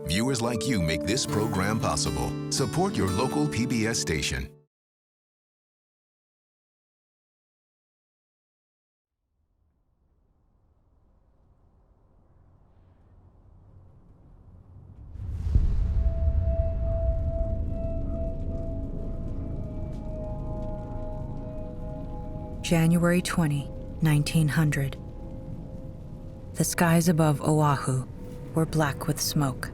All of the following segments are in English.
Viewers like you make this program possible. Support your local PBS station. January 20, 1900. The skies above Oahu were black with smoke.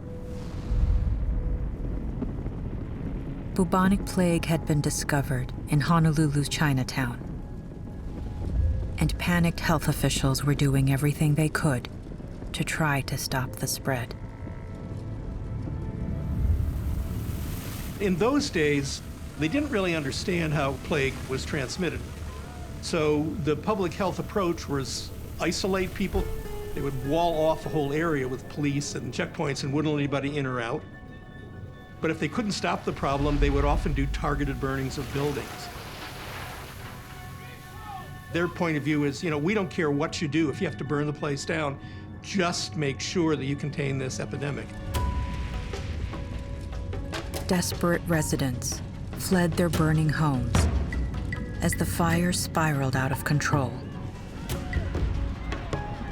Bubonic plague had been discovered in Honolulu's Chinatown, and panicked health officials were doing everything they could to try to stop the spread. In those days, they didn't really understand how plague was transmitted. So the public health approach was isolate people. They would wall off a whole area with police and checkpoints and wouldn't let anybody in or out. But if they couldn't stop the problem, they would often do targeted burnings of buildings. Their point of view is, we don't care what you do. If you have to burn the place down, just make sure that you contain this epidemic. Desperate residents fled their burning homes as the fire spiraled out of control.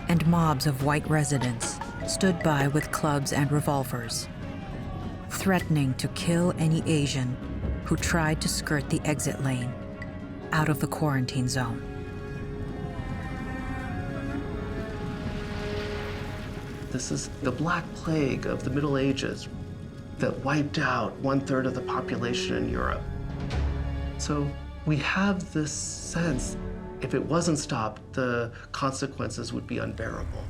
And mobs of white residents stood by with clubs and revolvers, threatening to kill any Asian who tried to skirt the exit lane out of the quarantine zone. This is the Black Plague of the Middle Ages that wiped out 1/3 of the population in Europe. So we have this sense, if it wasn't stopped, the consequences would be unbearable.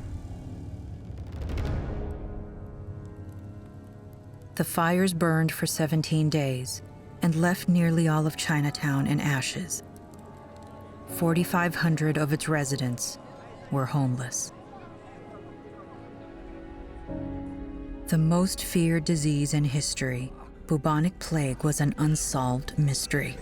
The fires burned for 17 days and left nearly all of Chinatown in ashes. 4,500 of its residents were homeless. The most feared disease in history, bubonic plague, was an unsolved mystery.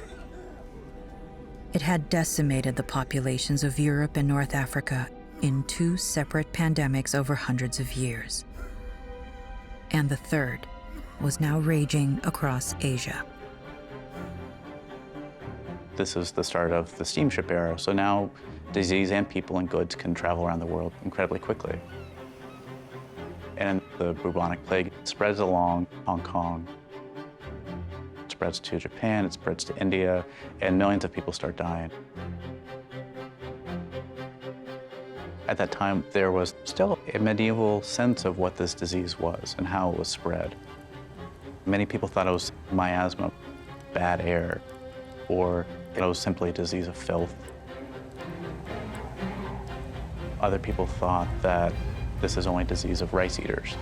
It had decimated the populations of Europe and North Africa in 2 separate pandemics over hundreds of years. And the third was now raging across Asia. This is the start of the steamship era, so now disease and people and goods can travel around the world incredibly quickly. And the bubonic plague spreads along Hong Kong. It spreads to Japan, it spreads to India, and millions of people start dying. At that time, there was still a medieval sense of what this disease was and how it was spread. Many people thought it was miasma, bad air, or it was simply a disease of filth. Other people thought that this is only a disease of rice eaters.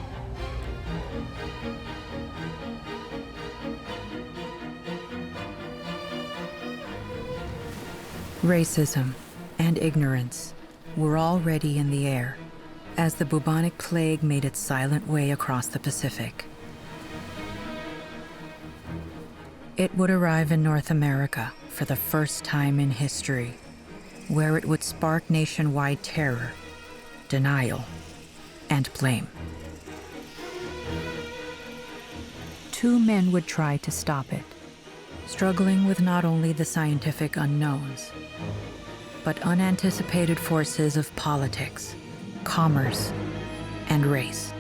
Racism and ignorance were already in the air as the bubonic plague made its silent way across the Pacific. It would arrive in North America for the first time in history, where it would spark nationwide terror, denial, and blame. 2 men would try to stop it, struggling with not only the scientific unknowns, but unanticipated forces of politics, commerce, and race.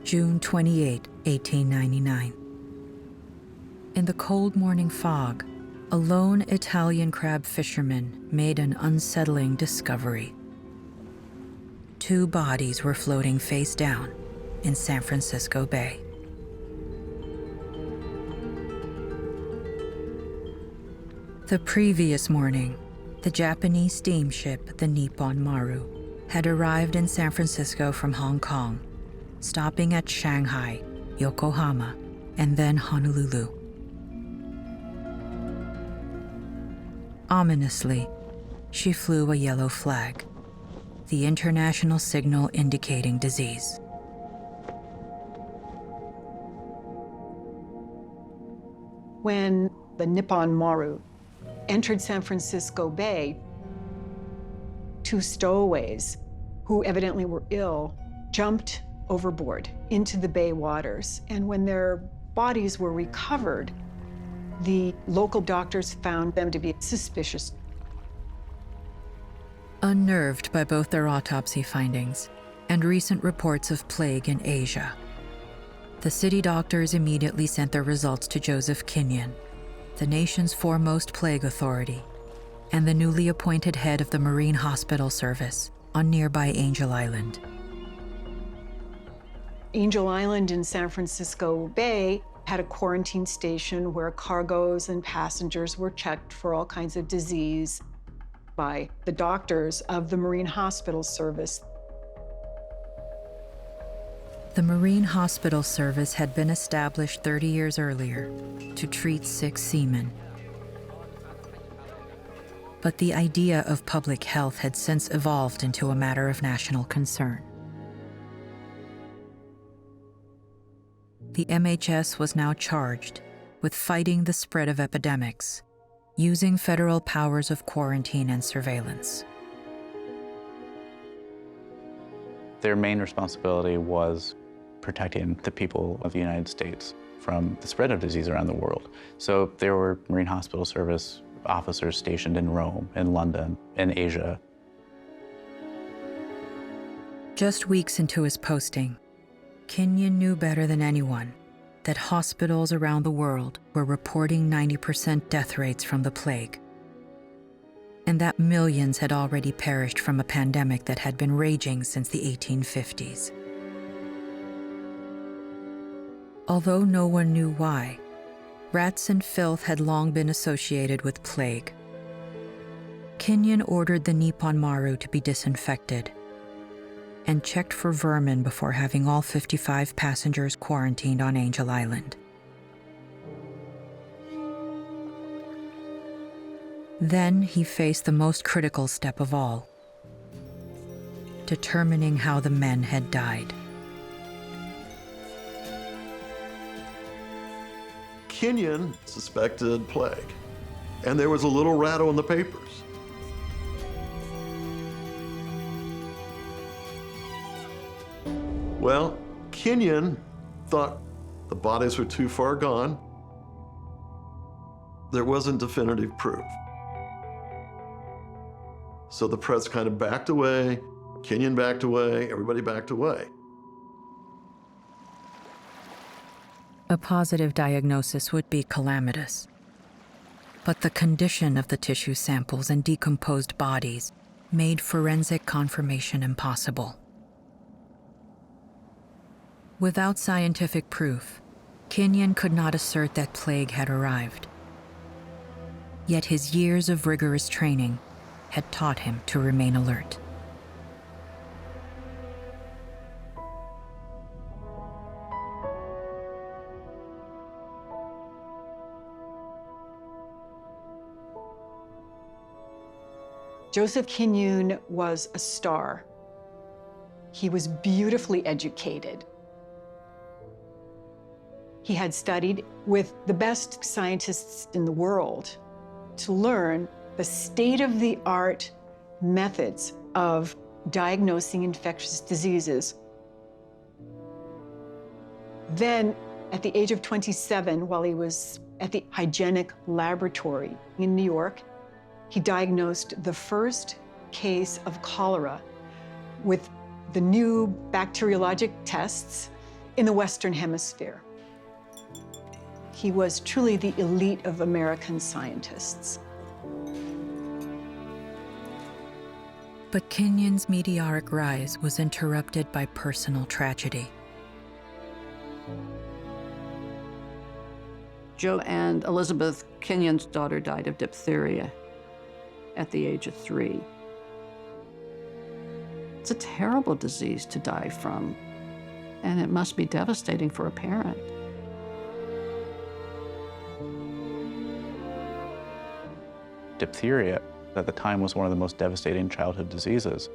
June 28, 1899. In the cold morning fog, a lone Italian crab fisherman made an unsettling discovery. 2 bodies were floating face down in San Francisco Bay. The previous morning, the Japanese steamship, the Nippon Maru, had arrived in San Francisco from Hong Kong, stopping at Shanghai, Yokohama, and then Honolulu. Ominously, she flew a yellow flag, the international signal indicating disease. When the Nippon Maru entered San Francisco Bay, 2 stowaways, who evidently were ill, jumped overboard into the bay waters. And when their bodies were recovered, the local doctors found them to be suspicious. Unnerved by both their autopsy findings and recent reports of plague in Asia, the city doctors immediately sent their results to Joseph Kenyon, the nation's foremost plague authority, and the newly appointed head of the Marine Hospital Service on nearby Angel Island. Angel Island in San Francisco Bay had a quarantine station where cargoes and passengers were checked for all kinds of disease by the doctors of the Marine Hospital Service. The Marine Hospital Service had been established 30 years earlier to treat sick seamen. But the idea of public health had since evolved into a matter of national concern. The MHS was now charged with fighting the spread of epidemics, using federal powers of quarantine and surveillance. Their main responsibility was protecting the people of the United States from the spread of disease around the world. So there were Marine Hospital Service officers stationed in Rome, in London, in Asia. Just weeks into his posting, Kenyon knew better than anyone that hospitals around the world were reporting 90% death rates from the plague, and that millions had already perished from a pandemic that had been raging since the 1850s. Although no one knew why, rats and filth had long been associated with plague. Kenyon ordered the Nippon Maru to be disinfected and checked for vermin before having all 55 passengers quarantined on Angel Island. Then he faced the most critical step of all, determining how the men had died. Kenyon suspected plague, and there was a little rattle in the papers. Well, Kenyon thought the bodies were too far gone. There wasn't definitive proof. So the press kind of backed away, Kenyon backed away, everybody backed away. A positive diagnosis would be calamitous. But the condition of the tissue samples and decomposed bodies made forensic confirmation impossible. Without scientific proof, Kenyon could not assert that plague had arrived. Yet his years of rigorous training had taught him to remain alert. Joseph Kenyon was a star. He was beautifully educated. He had studied with the best scientists in the world to learn the state-of-the-art methods of diagnosing infectious diseases. Then, at the age of 27, while he was at the Hygienic Laboratory in New York, he diagnosed the first case of cholera with the new bacteriologic tests in the Western Hemisphere. He was truly the elite of American scientists. But Kenyon's meteoric rise was interrupted by personal tragedy. Joe and Elizabeth Kenyon's daughter died of diphtheria at the age of 3. It's a terrible disease to die from, and it must be devastating for a parent. Diphtheria at the time was one of the most devastating childhood diseases.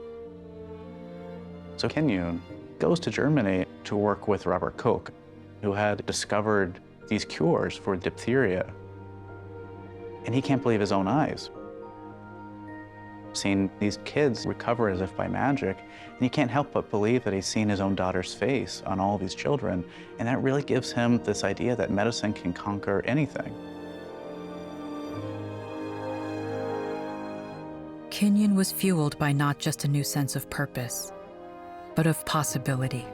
So Kenyon goes to Germany to work with Robert Koch, who had discovered these cures for diphtheria. And he can't believe his own eyes. Seeing these kids recover as if by magic, and he can't help but believe that he's seen his own daughter's face on all these children, and that really gives him this idea that medicine can conquer anything. Kenyon was fueled by not just a new sense of purpose, but of possibility.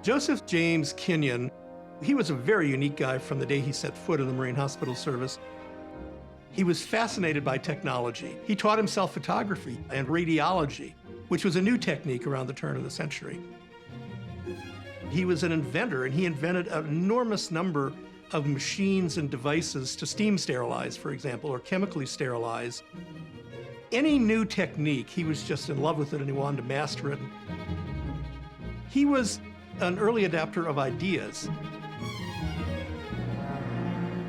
Joseph James Kenyon, he was a very unique guy from the day he set foot in the Marine Hospital Service. He was fascinated by technology. He taught himself photography and radiology, which was a new technique around the turn of the century. He was an inventor, and he invented an enormous number of machines and devices to steam sterilize, for example, or chemically sterilize. Any new technique, he was just in love with it and he wanted to master it. He was an early adapter of ideas.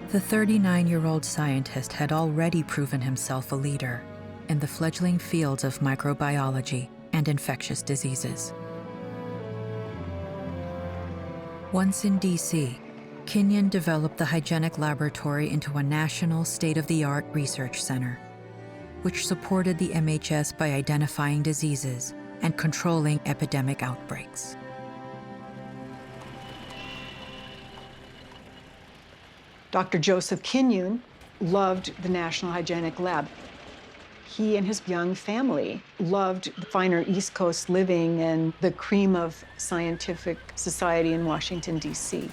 The 39-year-old scientist had already proven himself a leader in the fledgling fields of microbiology and infectious diseases. Once in D.C., Kenyon developed the Hygienic Laboratory into a national state-of-the-art research center, which supported the MHS by identifying diseases and controlling epidemic outbreaks. Dr. Joseph Kenyon loved the National Hygienic Lab. He and his young family loved the finer East Coast living and the cream of scientific society in Washington, D.C.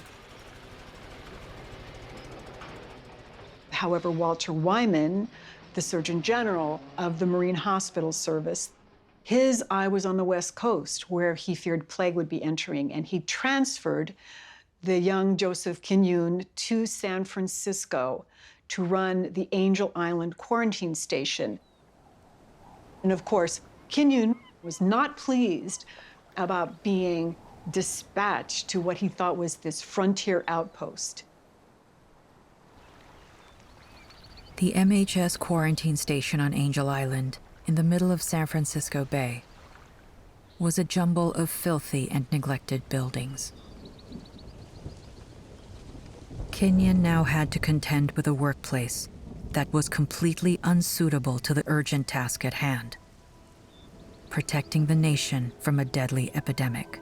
However, Walter Wyman, the Surgeon General of the Marine Hospital Service, his eye was on the West Coast, where he feared plague would be entering, and he transferred the young Joseph Kenyon to San Francisco to run the Angel Island quarantine station. And of course, Kenyon was not pleased about being dispatched to what he thought was this frontier outpost. The MHS quarantine station on Angel Island, in the middle of San Francisco Bay, was a jumble of filthy and neglected buildings. Kenyon now had to contend with a workplace that was completely unsuitable to the urgent task at hand: protecting the nation from a deadly epidemic.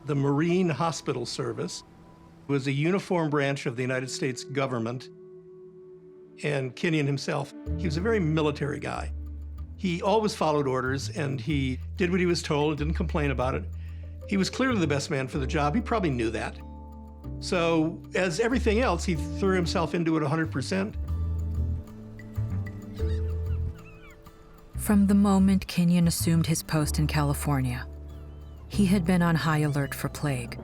The Marine Hospital Service was a uniform branch of the United States government, and Kenyon himself, he was a very military guy. He always followed orders, and he did what he was told and didn't complain about it. He was clearly the best man for the job. He probably knew that. So, as everything else, he threw himself into it 100%. From the moment Kenyon assumed his post in California, he had been on high alert for plague.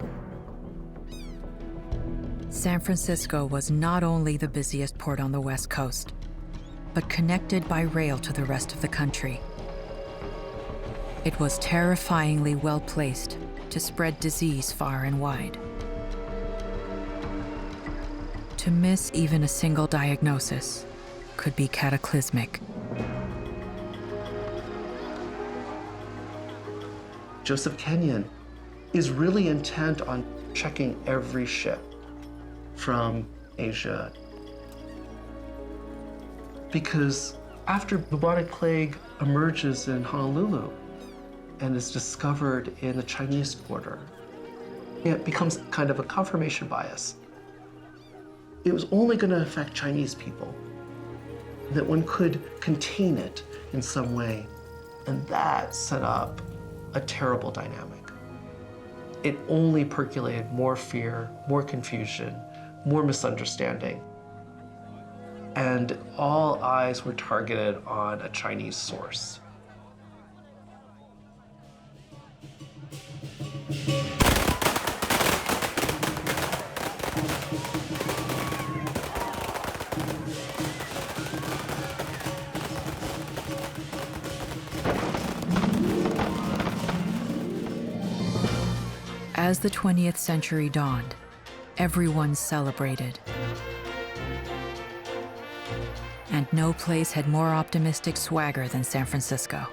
San Francisco was not only the busiest port on the West Coast, but connected by rail to the rest of the country. It was terrifyingly well placed to spread disease far and wide. To miss even a single diagnosis could be cataclysmic. Joseph Kenyon is really intent on checking every ship from Asia. Because after bubonic plague emerges in Honolulu and is discovered in the Chinese quarter, it becomes kind of a confirmation bias. It was only going to affect Chinese people, that one could contain it in some way. And that set up a terrible dynamic. It only percolated more fear, more confusion, more misunderstanding. And all eyes were targeted on a Chinese source. As the 20th century dawned, everyone celebrated. And no place had more optimistic swagger than San Francisco.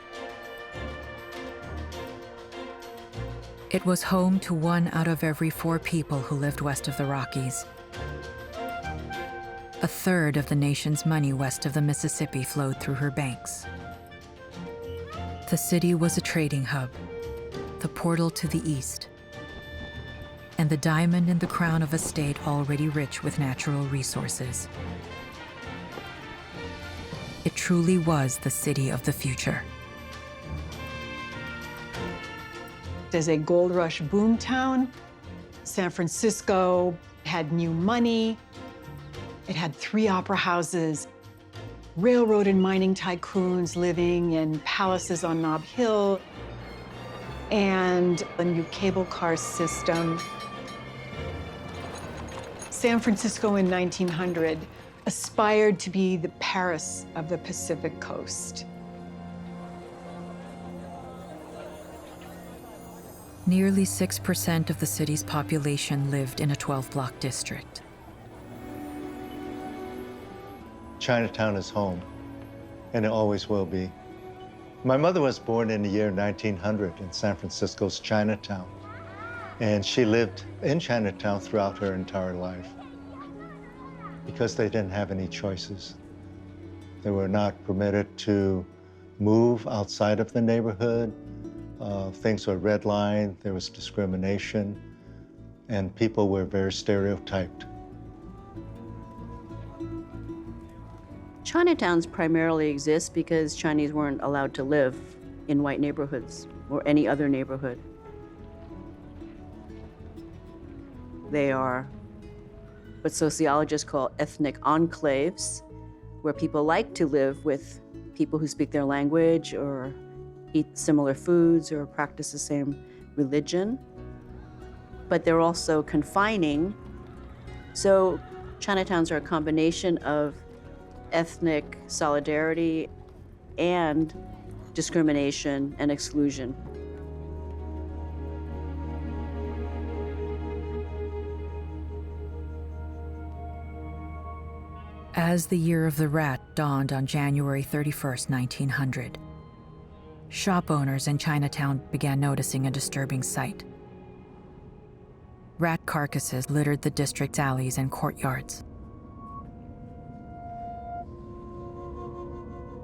It was home to 1 out of every 4 people who lived west of the Rockies. A third of the nation's money west of the Mississippi flowed through her banks. The city was a trading hub, the portal to the east, and the diamond in the crown of a state already rich with natural resources. It truly was the city of the future. As a gold rush boomtown, San Francisco had new money. It had 3 opera houses, railroad and mining tycoons living in palaces on Nob Hill, and a new cable car system. San Francisco in 1900 aspired to be the Paris of the Pacific Coast. Nearly 6% of the city's population lived in a 12-block district. Chinatown is home, and it always will be. My mother was born in the year 1900 in San Francisco's Chinatown, and she lived in Chinatown throughout her entire life because they didn't have any choices. They were not permitted to move outside of the neighborhood. Things were redlined, there was discrimination, and people were very stereotyped. Chinatowns primarily exist because Chinese weren't allowed to live in white neighborhoods or any other neighborhood. They are what sociologists call ethnic enclaves, where people like to live with people who speak their language or eat similar foods or practice the same religion. But they're also confining. So Chinatowns are a combination of ethnic solidarity and discrimination and exclusion. As the year of the rat dawned on January 31st, 1900, shop owners in Chinatown began noticing a disturbing sight. Rat carcasses littered the district's alleys and courtyards.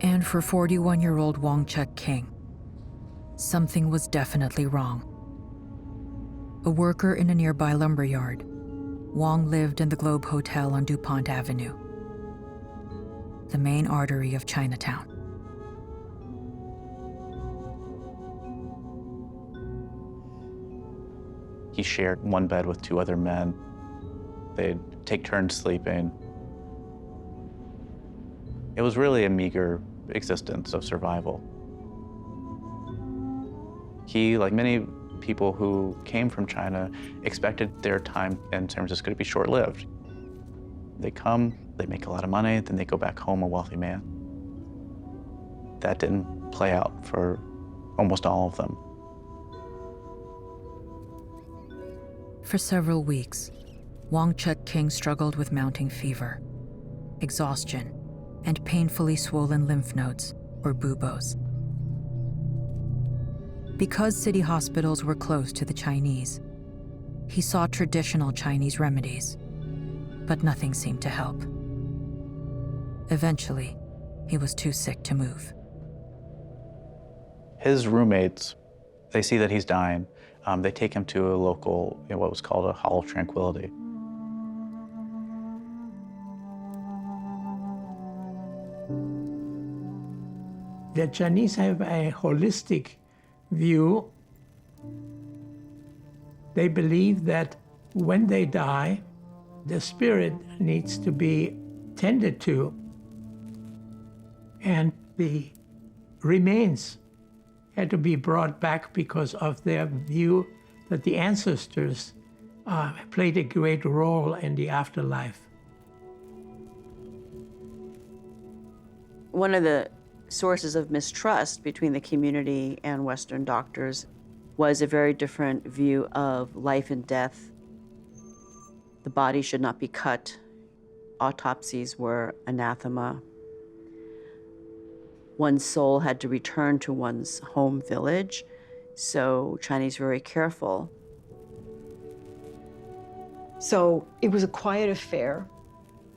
And for 41-year-old Wong Chuk King, something was definitely wrong. A worker in a nearby lumberyard, Wong lived in the Globe Hotel on DuPont Avenue, the main artery of Chinatown. He shared one bed with 2 other men. They'd take turns sleeping. It was really a meager existence of survival. He, like many people who came from China, expected their time in San Francisco to be short-lived. They come, they make a lot of money, then they go back home a wealthy man. That didn't play out for almost all of them. For several weeks, Wong Chuk King struggled with mounting fever, exhaustion, and painfully swollen lymph nodes, or buboes. Because city hospitals were close to the Chinese, he sought traditional Chinese remedies, but nothing seemed to help. Eventually, he was too sick to move. His roommates, they see that he's dying. They take him to a local, what was called a Hall of Tranquility. The Chinese have a holistic view. They believe that when they die, the spirit needs to be tended to, and the remains had to be brought back because of their view that the ancestors played a great role in the afterlife. One of the sources of mistrust between the community and Western doctors was a very different view of life and death. The body should not be cut. Autopsies were anathema. One's soul had to return to one's home village, so Chinese were very careful. So it was a quiet affair,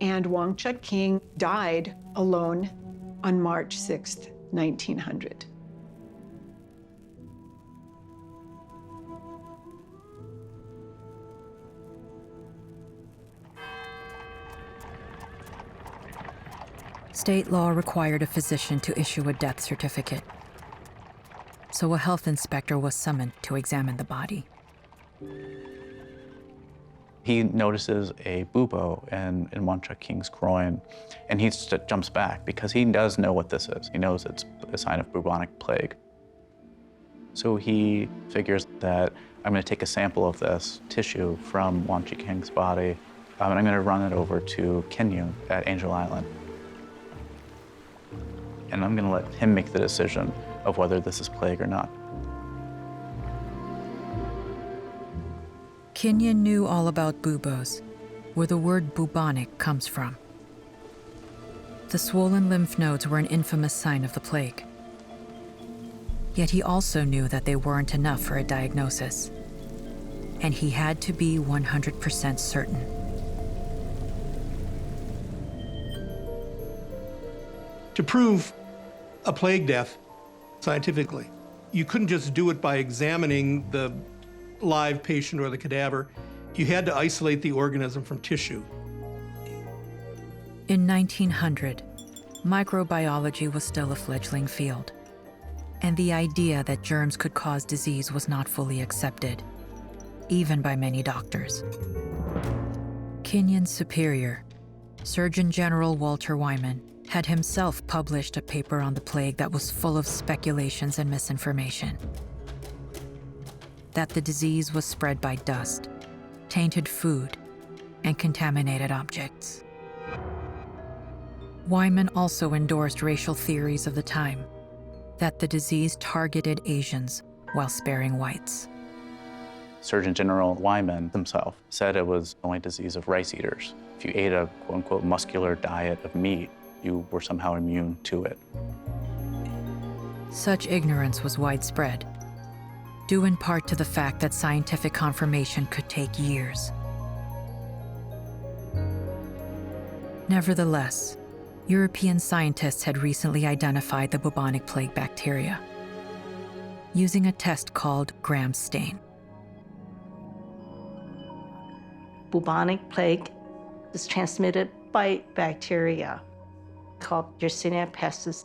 and Wang Chutking died alone on March 6th, 1900. State law required a physician to issue a death certificate, so a health inspector was summoned to examine the body. He notices a bubo in Wang Chutking's groin, and he jumps back because he does know what this is. He knows it's a sign of bubonic plague. So he figures that I'm going to take a sample of this tissue from Wang Chutking's body, and I'm going to run it over to Kenyun at Angel Island. And I'm going to let him make the decision of whether this is plague or not. Kenyun knew all about buboes, where the word bubonic comes from. The swollen lymph nodes were an infamous sign of the plague. Yet he also knew that they weren't enough for a diagnosis, and he had to be 100% certain. To prove a plague death scientifically, you couldn't just do it by examining the live patient or the cadaver. You had to isolate the organism from tissue. In 1900, microbiology was still a fledgling field, and the idea that germs could cause disease was not fully accepted, even by many doctors. Kenyun's superior, Surgeon General Walter Wyman, had himself published a paper on the plague that was full of speculations and misinformation. That the disease was spread by dust, tainted food, and contaminated objects. Wyman also endorsed racial theories of the time, that the disease targeted Asians while sparing whites. Surgeon General Wyman himself said it was only a disease of rice eaters. If you ate a quote-unquote muscular diet of meat, you were somehow immune to it. Such ignorance was widespread, due in part to the fact that scientific confirmation could take years. Nevertheless, European scientists had recently identified the bubonic plague bacteria using a test called Gram stain. Bubonic plague is transmitted by bacteria called Yersinia pestis.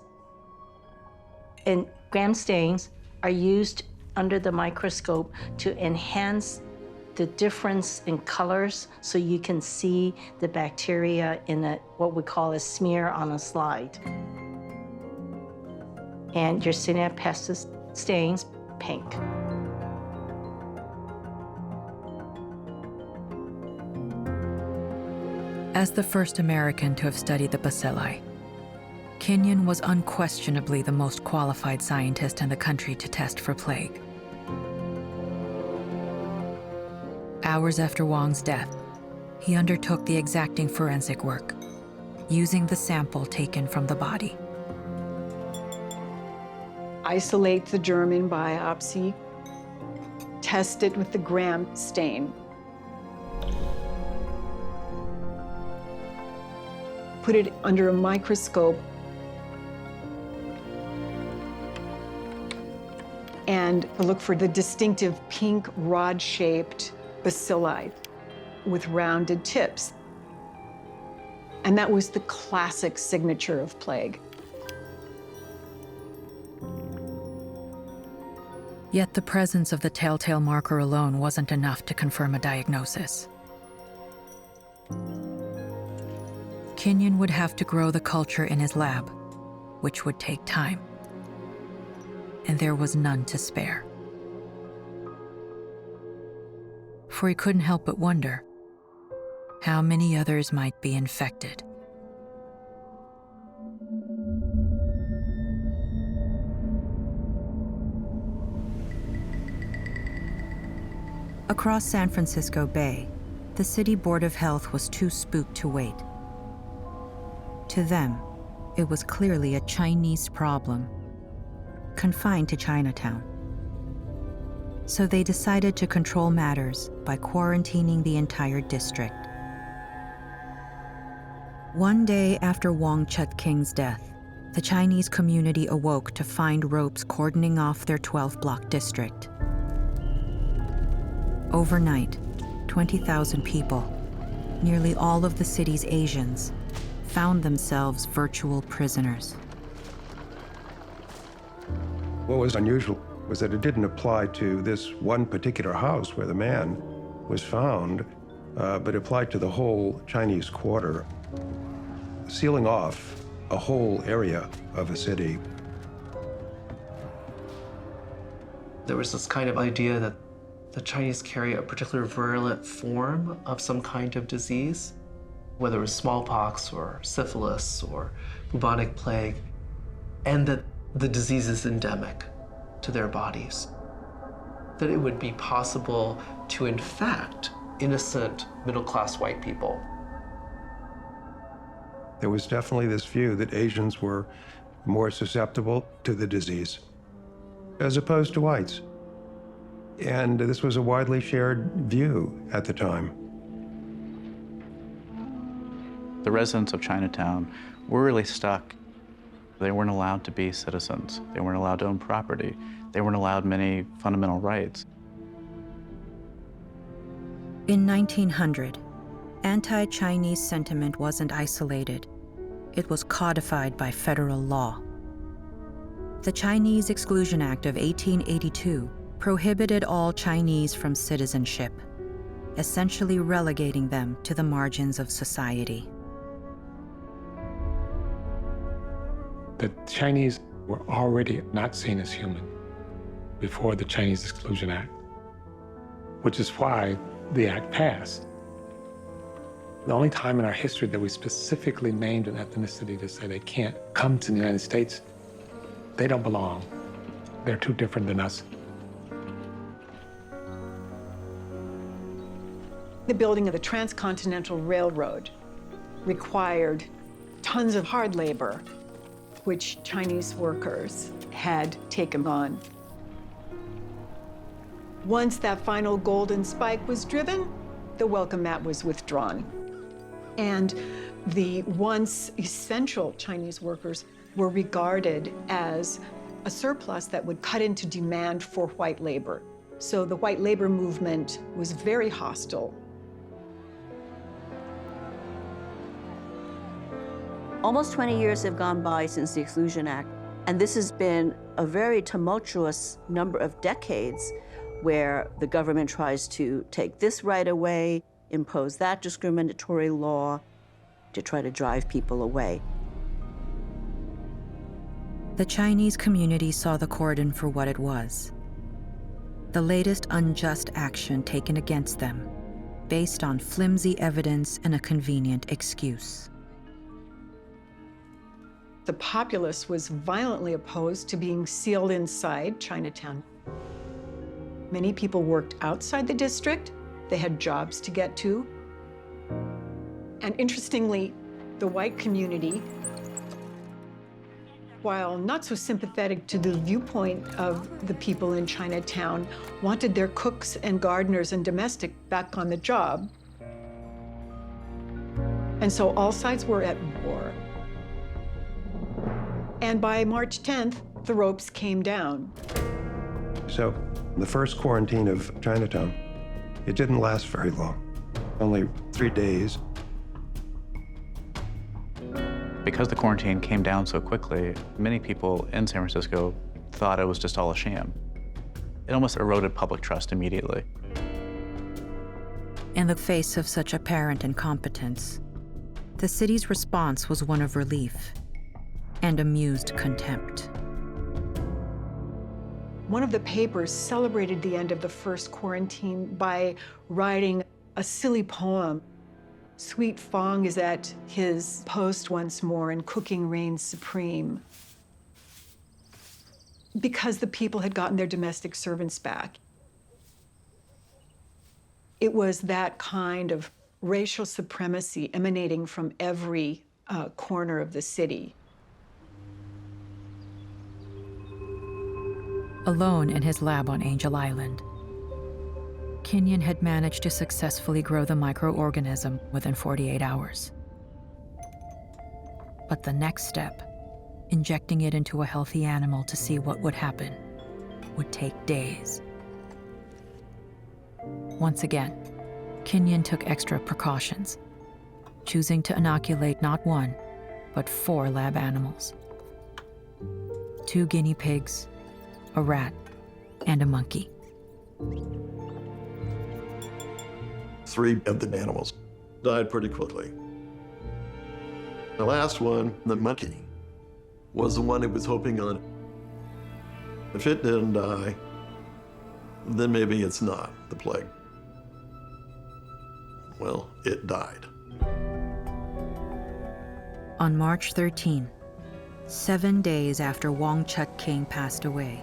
And Gram stains are used under the microscope to enhance the difference in colors so you can see the bacteria in what we call a smear on a slide. And Yersinia pestis stains pink. As the first American to have studied the bacilli, Kenyun was unquestionably the most qualified scientist in the country to test for plague. Hours after Wang's death, he undertook the exacting forensic work, using the sample taken from the body. Isolate the germ in biopsy, test it with the Gram stain. Put it under a microscope and look for the distinctive pink rod-shaped bacilli with rounded tips. And that was the classic signature of plague. Yet the presence of the telltale marker alone wasn't enough to confirm a diagnosis. Kenyun would have to grow the culture in his lab, which would take time. And there was none to spare. For he couldn't help but wonder how many others might be infected. Across San Francisco Bay, the City Board of Health was too spooked to wait. To them, it was clearly a Chinese problem, confined to Chinatown. So they decided to control matters by quarantining the entire district. One day after Wong Chut-king's death, the Chinese community awoke to find ropes cordoning off their 12-block district. Overnight, 20,000 people, nearly all of the city's Asians, found themselves virtual prisoners. What was unusual was that it didn't apply to this one particular house where the man was found, but applied to the whole Chinese Quarter, sealing off a whole area of a city. There was this kind of idea that the Chinese carry a particular virulent form of some kind of disease, whether it was smallpox or syphilis or bubonic plague, and that the disease is endemic to their bodies. That it would be possible to infect innocent middle-class white people. There was definitely this view that Asians were more susceptible to the disease, as opposed to whites. And this was a widely shared view at the time. The residents of Chinatown were really stuck. They weren't allowed to be citizens. They weren't allowed to own property. They weren't allowed many fundamental rights. In 1900, anti-Chinese sentiment wasn't isolated. It was codified by federal law. The Chinese Exclusion Act of 1882 prohibited all Chinese from citizenship, essentially relegating them to the margins of society. The Chinese were already not seen as human before the Chinese Exclusion Act, which is why the act passed. The only time in our history that we specifically named an ethnicity to say they can't come to the United States, they don't belong. They're too different than us. The building of the Transcontinental Railroad required tons of hard labor, which Chinese workers had taken on. Once that final golden spike was driven, the welcome mat was withdrawn. And the once essential Chinese workers were regarded as a surplus that would cut into demand for white labor. So the white labor movement was very hostile. Almost 20 years have gone by since the Exclusion Act, and this has been a very tumultuous number of decades where the government tries to take this right away, impose that discriminatory law to try to drive people away. The Chinese community saw the cordon for what it was: the latest unjust action taken against them, based on flimsy evidence and a convenient excuse. The populace was violently opposed to being sealed inside Chinatown. Many people worked outside the district. They had jobs to get to. And interestingly, the white community, while not so sympathetic to the viewpoint of the people in Chinatown, wanted their cooks and gardeners and domestic back on the job. And so all sides were at war. And by March 10th, the ropes came down. So the first quarantine of Chinatown, it didn't last very long, only 3 days. Because the quarantine came down so quickly, many people in San Francisco thought it was just all a sham. It almost eroded public trust immediately. In the face of such apparent incompetence, the city's response was one of relief and amused contempt. One of the papers celebrated the end of the first quarantine by writing a silly poem. Sweet Fong is at his post once more, and cooking reigns supreme. Because the people had gotten their domestic servants back. It was that kind of racial supremacy emanating from every corner of the city. Alone in his lab on Angel Island, Kenyon had managed to successfully grow the microorganism within 48 hours. But the next step, injecting it into a healthy animal to see what would happen, would take days. Once again, Kenyon took extra precautions, choosing to inoculate not 1, but 4 lab animals. 2 guinea pigs, a rat, and a monkey. 3 of the animals died pretty quickly. The last one, the monkey, was the one he was hoping on. If it didn't die, then maybe it's not the plague. Well, it died. On March 13, 7 days after Wong Chut King passed away,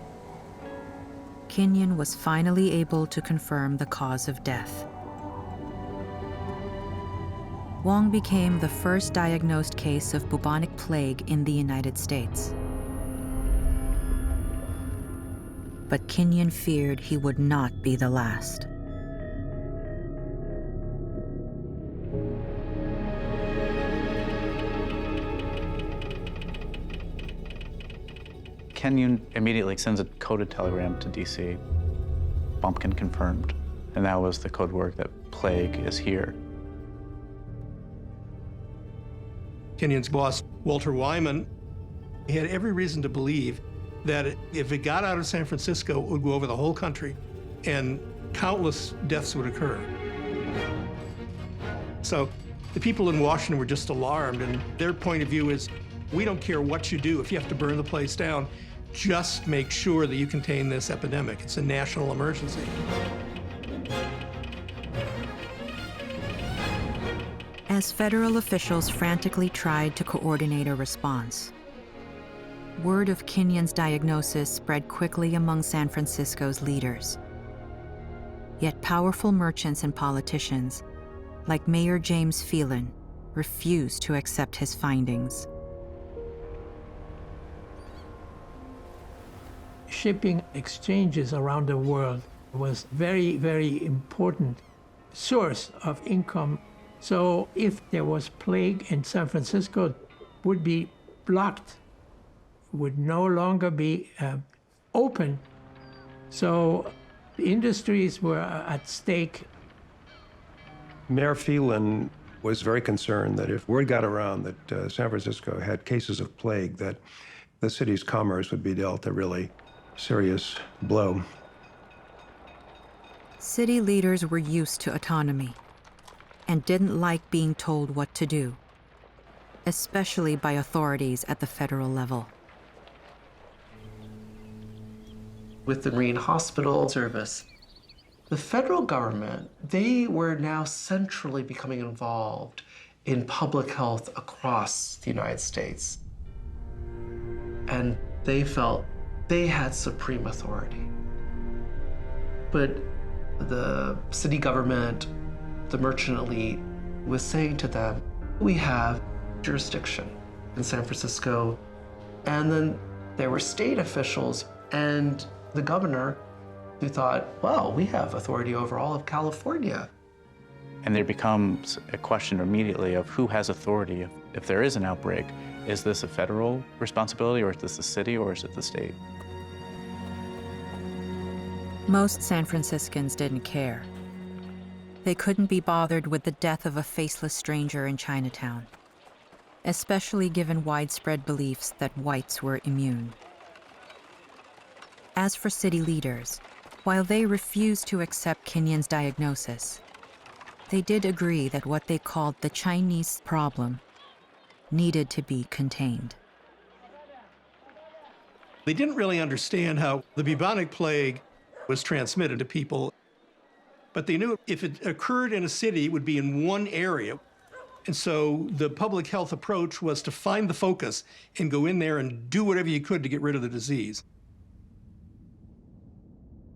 Kenyon was finally able to confirm the cause of death. Wong became the first diagnosed case of bubonic plague in the United States. But Kenyon feared he would not be the last. Kenyon immediately sends a coded telegram to DC. Bumpkin confirmed. And that was the code word that plague is here. Kenyon's boss, Walter Wyman, he had every reason to believe that if it got out of San Francisco, it would go over the whole country and countless deaths would occur. So the people in Washington were just alarmed, and their point of view is, we don't care what you do. If you have to burn the place down, just make sure that you contain this epidemic. It's a national emergency. As federal officials frantically tried to coordinate a response, word of Kenyon's diagnosis spread quickly among San Francisco's leaders. Yet powerful merchants and politicians, like Mayor James Phelan, refused to accept his findings. Shipping exchanges around the world was very, very important source of income. So if there was plague in San Francisco, it would be blocked, would no longer be open. So industries were at stake. Mayor Phelan was very concerned that if word got around that San Francisco had cases of plague, that the city's commerce would be dealt a really serious blow. City leaders were used to autonomy and didn't like being told what to do, especially by authorities at the federal level. With the Marine Hospital Service, the federal government, they were now centrally becoming involved in public health across the United States. And they felt they had supreme authority. But the city government, the merchant elite, was saying to them, we have jurisdiction in San Francisco. And then there were state officials and the governor who thought, well, we have authority over all of California. And there becomes a question immediately of who has authority if there is an outbreak. Is this a federal responsibility, or is this the city, or is it the state? Most San Franciscans didn't care. They couldn't be bothered with the death of a faceless stranger in Chinatown, especially given widespread beliefs that whites were immune. As for city leaders, while they refused to accept Kenyon's diagnosis, they did agree that what they called the Chinese problem needed to be contained. They didn't really understand how the bubonic plague was transmitted to people, but they knew if it occurred in a city, it would be in one area. And so the public health approach was to find the focus and go in there and do whatever you could to get rid of the disease.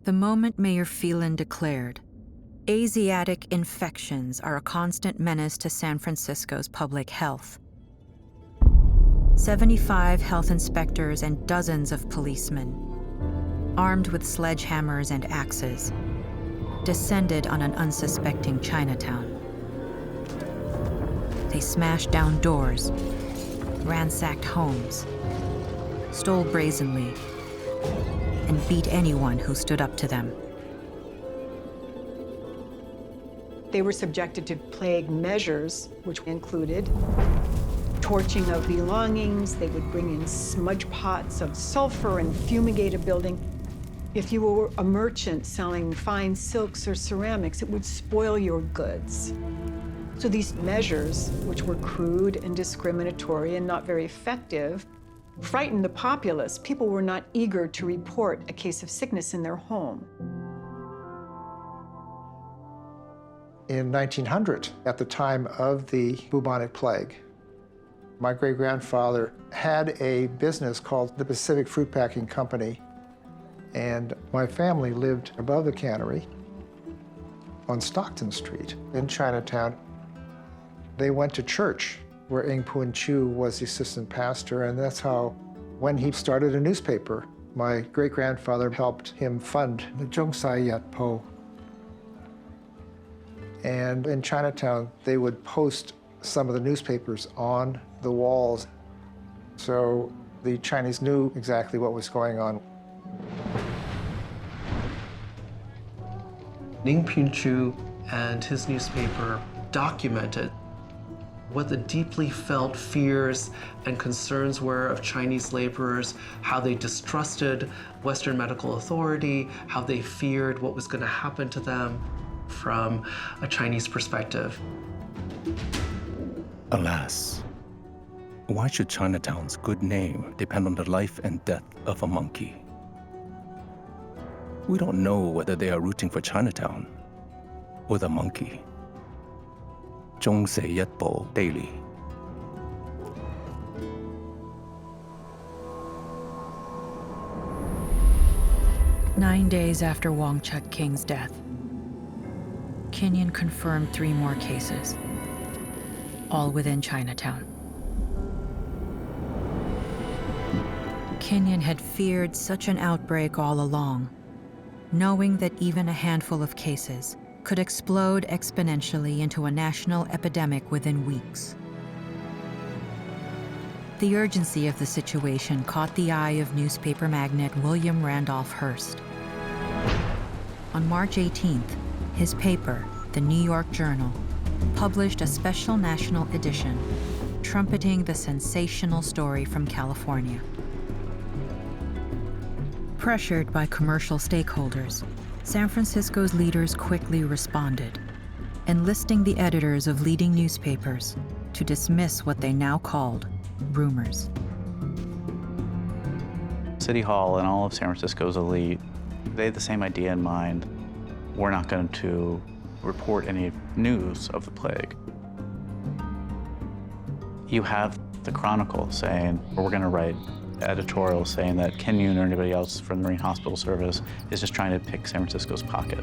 The moment Mayor Phelan declared, Asiatic infections are a constant menace to San Francisco's public health. 75 health inspectors and dozens of policemen, armed with sledgehammers and axes, descended on an unsuspecting Chinatown. They smashed down doors, ransacked homes, stole brazenly, and beat anyone who stood up to them. They were subjected to plague measures, which included torching of belongings. They would bring in smudge pots of sulfur and fumigate a building. If you were a merchant selling fine silks or ceramics, it would spoil your goods. So these measures, which were crude and discriminatory and not very effective, frightened the populace. People were not eager to report a case of sickness in their home. In 1900, at the time of the bubonic plague, my great-grandfather had a business called the Pacific Fruit Packing Company, and my family lived above the cannery on Stockton Street in Chinatown. They went to church where Ng Poon Chu was the assistant pastor, and that's how, when he started a newspaper, my great-grandfather helped him fund the Zhong Sai Yat Po. And in Chinatown, they would post some of the newspapers on the walls. So the Chinese knew exactly what was going on. Ng Poon Chu and his newspaper documented what the deeply felt fears and concerns were of Chinese laborers, how they distrusted Western medical authority, how they feared what was going to happen to them from a Chinese perspective. Alas, why should Chinatown's good name depend on the life and death of a monkey? We don't know whether they are rooting for Chinatown or the monkey. Zhong Sai Yat Po Daily. Nine days after Wong Chuk King's death, Kinyon confirmed 3 more cases, all within Chinatown. Kinyon had feared such an outbreak all along, knowing that even a handful of cases could explode exponentially into a national epidemic within weeks. The urgency of the situation caught the eye of newspaper magnate William Randolph Hearst. On March 18th, his paper, the New York Journal, published a special national edition trumpeting the sensational story from California. Pressured by commercial stakeholders, San Francisco's leaders quickly responded, enlisting the editors of leading newspapers to dismiss what they now called rumors. City Hall and all of San Francisco's elite, they had the same idea in mind. We're not going to report any news of the plague. You have the Chronicle saying, or we're going to write editorials saying that Kinyon or anybody else from the Marine Hospital Service is just trying to pick San Francisco's pocket.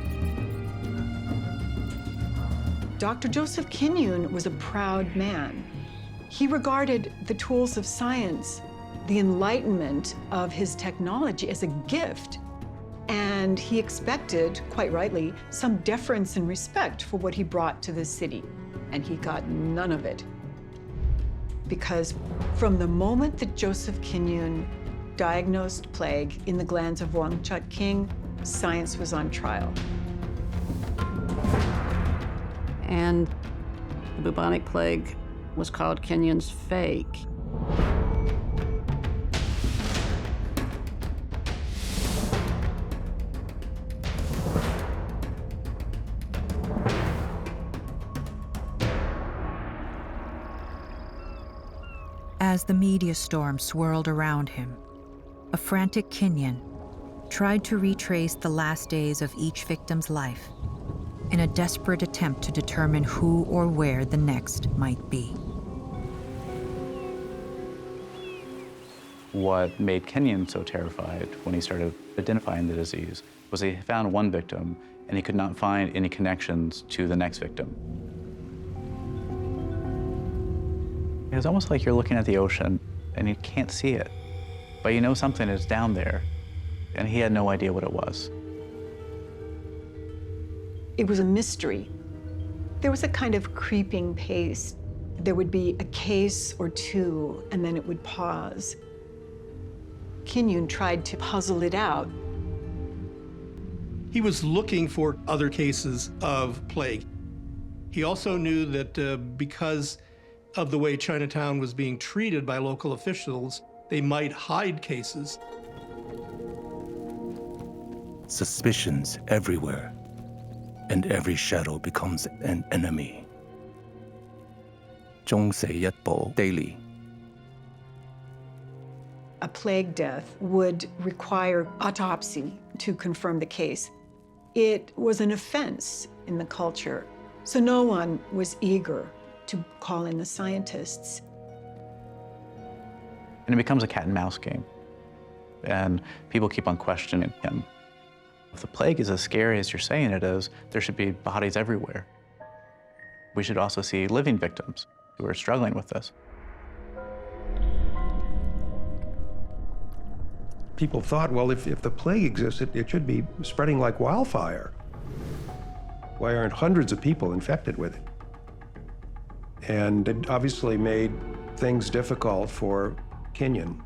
Dr. Joseph Kinyon was a proud man. He regarded the tools of science, the enlightenment of his technology, as a gift. And he expected, quite rightly, some deference and respect for what he brought to the city. And he got none of it. Because from the moment that Joseph Kinyon diagnosed plague in the glands of Wong Chuk King, science was on trial. And the bubonic plague was called Kinyon's fake. As the media storm swirled around him, a frantic Kinyon tried to retrace the last days of each victim's life in a desperate attempt to determine who or where the next might be. What made Kenyon so terrified when he started identifying the disease was he found one victim and he could not find any connections to the next victim. It was almost like you're looking at the ocean and you can't see it, but you know something is down there, and he had no idea what it was. It was a mystery. There was a kind of creeping pace. There would be a case or two, and then it would pause. Kenyon tried to puzzle it out. He was looking for other cases of plague. He also knew that because of the way Chinatown was being treated by local officials, they might hide cases. Suspicions everywhere, and every shadow becomes an enemy. 中社一報 Daily. A plague death would require autopsy to confirm the case. It was an offense in the culture, so no one was eager to call in the scientists. And it becomes a cat and mouse game. And people keep on questioning him. If the plague is as scary as you're saying it is, there should be bodies everywhere. We should also see living victims who are struggling with this. People thought, well, if the plague exists, it should be spreading like wildfire. Why aren't hundreds of people infected with it? And it obviously made things difficult for Kenyon,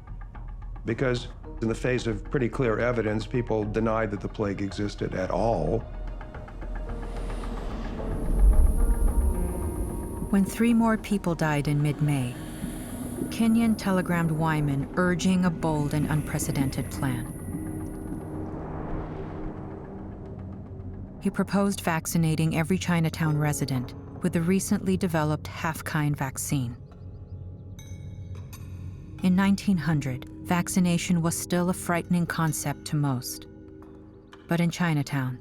because in the face of pretty clear evidence, people denied that the plague existed at all. When 3 more people died in mid-May, Kenyon telegrammed Wyman urging a bold and unprecedented plan. He proposed vaccinating every Chinatown resident with the recently developed half-kind vaccine. In 1900, vaccination was still a frightening concept to most. But in Chinatown,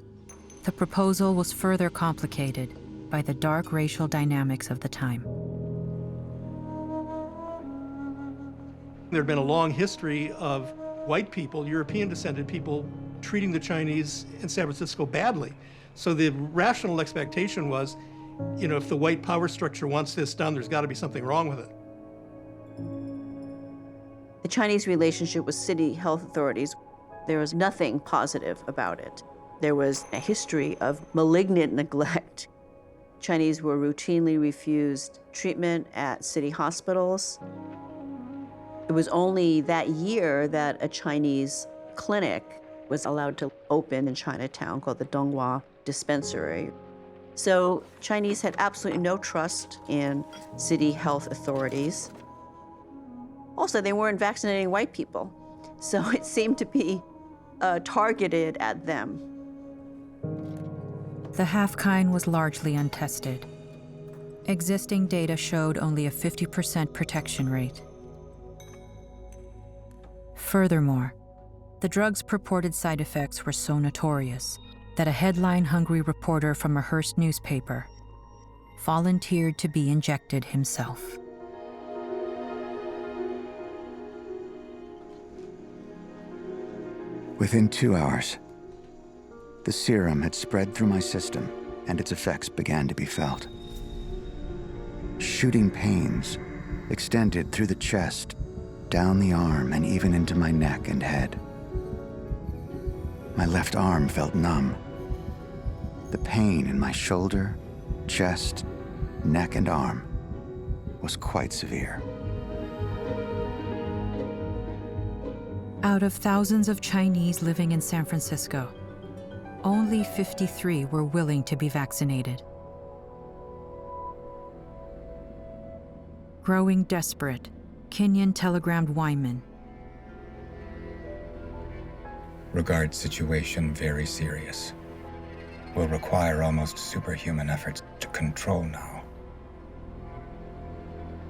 the proposal was further complicated by the dark racial dynamics of the time. There had been a long history of white people, European-descended people, treating the Chinese in San Francisco badly. So the rational expectation was, you know, if the white power structure wants this done, there's got to be something wrong with it. The Chinese relationship with city health authorities, there was nothing positive about it. There was a history of malignant neglect. Chinese were routinely refused treatment at city hospitals. It was only that year that a Chinese clinic was allowed to open in Chinatown called the Donghua Dispensary. So Chinese had absolutely no trust in city health authorities. Also, they weren't vaccinating white people, so it seemed to be targeted at them. The half-kind was largely untested. Existing data showed only a 50% protection rate. Furthermore, the drug's purported side effects were so notorious that a headline-hungry reporter from a Hearst newspaper volunteered to be injected himself. Within 2 hours, the serum had spread through my system, and its effects began to be felt. Shooting pains extended through the chest, down the arm, and even into my neck and head. My left arm felt numb. The pain in my shoulder, chest, neck, and arm was quite severe. Out of thousands of Chinese living in San Francisco, only 53 were willing to be vaccinated. Growing desperate, Kenyon telegrammed Wyman. Regard situation very serious. Will require almost superhuman efforts to control now.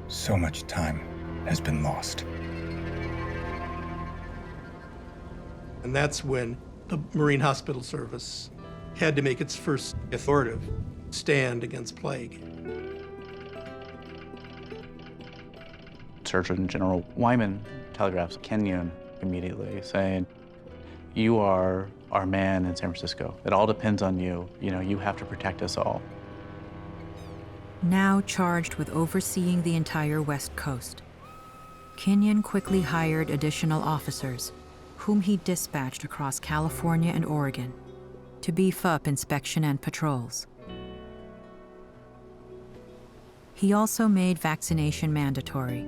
So much time has been lost. And that's when the Marine Hospital Service had to make its first authoritative stand against plague. Surgeon General Wyman telegraphs Kenyon immediately, saying, "You are our man in San Francisco. It all depends on you. You know, you have to protect us all." Now charged with overseeing the entire West Coast, Kenyon quickly hired additional officers, whom he dispatched across California and Oregon to beef up inspection and patrols. He also made vaccination mandatory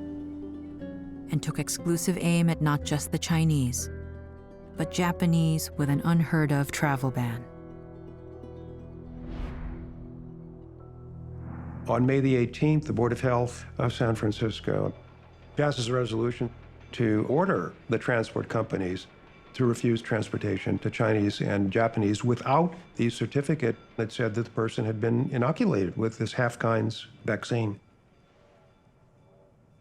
and took exclusive aim at not just the Chinese, but Japanese with an unheard-of travel ban. On May the 18th, the Board of Health of San Francisco passes a resolution to order the transport companies to refuse transportation to Chinese and Japanese without the certificate that said that the person had been inoculated with this half-kinds vaccine.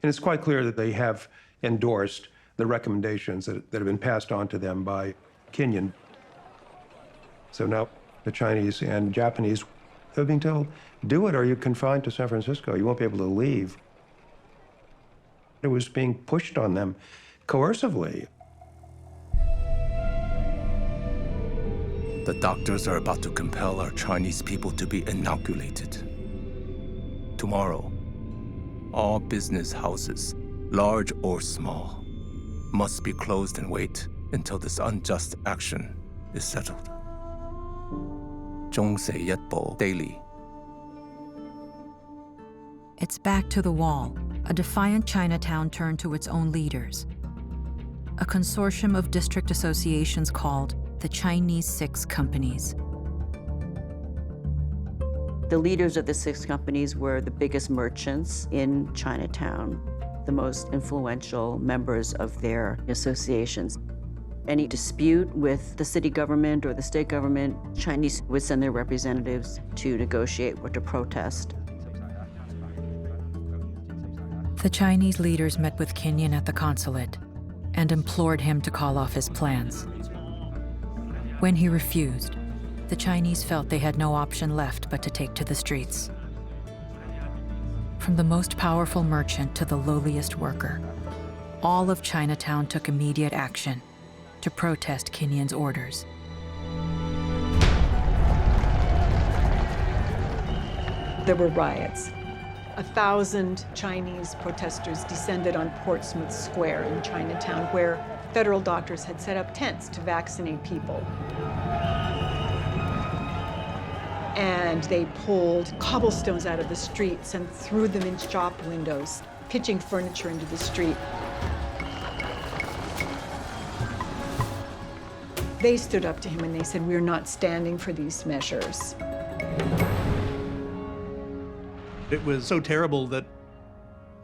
And it's quite clear that they have endorsed the recommendations that have been passed on to them by Kenyon. So now the Chinese and Japanese are being told, do it or you're confined to San Francisco. You won't be able to leave. It was being pushed on them coercively. The doctors are about to compel our Chinese people to be inoculated. Tomorrow, all business houses, large or small, must be closed and wait until this unjust action is settled. Zhongse Yetbo Daily. It's back to the wall. A defiant Chinatown turned to its own leaders. A consortium of district associations called the Chinese Six Companies. The leaders of the six companies were the biggest merchants in Chinatown, the most influential members of their associations. Any dispute with the city government or the state government, Chinese would send their representatives to negotiate or to protest. The Chinese leaders met with Kenyon at the consulate and implored him to call off his plans. When he refused, the Chinese felt they had no option left but to take to the streets. From the most powerful merchant to the lowliest worker, all of Chinatown took immediate action to protest Kenyon's orders. There were riots. 1,000 Chinese protesters descended on Portsmouth Square in Chinatown, where federal doctors had set up tents to vaccinate people. And they pulled cobblestones out of the streets and threw them in shop windows, pitching furniture into the street. They stood up to him and they said, "We're not standing for these measures." It was so terrible that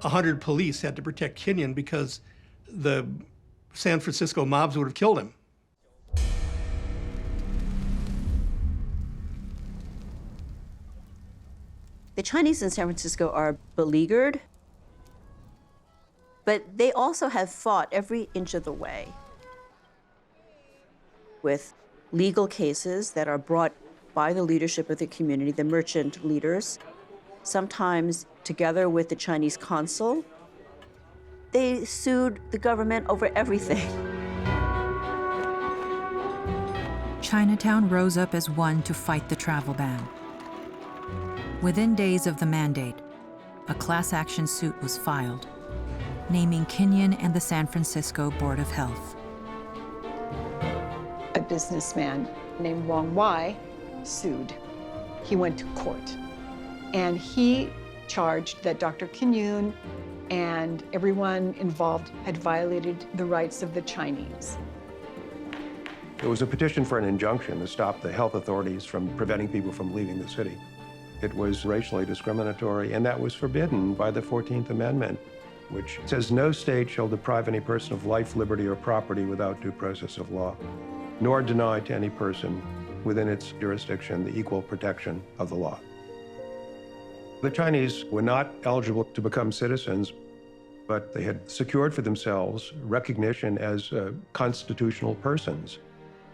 100 police had to protect Kenyon because the San Francisco mobs would have killed him. The Chinese in San Francisco are beleaguered, but they also have fought every inch of the way with legal cases that are brought by the leadership of the community, the merchant leaders, sometimes together with the Chinese consul. They sued the government over everything. Chinatown rose up as one to fight the travel ban. Within days of the mandate, a class action suit was filed, naming Kenyon and the San Francisco Board of Health. A businessman named Wong Wai sued. He went to court, and he charged that Dr. Kenyon and everyone involved had violated the rights of the Chinese. It was a petition for an injunction to stop the health authorities from preventing people from leaving the city. It was racially discriminatory, and that was forbidden by the 14th Amendment, which says no state shall deprive any person of life, liberty, or property without due process of law, nor deny to any person within its jurisdiction the equal protection of the law. The Chinese were not eligible to become citizens, but they had secured for themselves recognition as constitutional persons.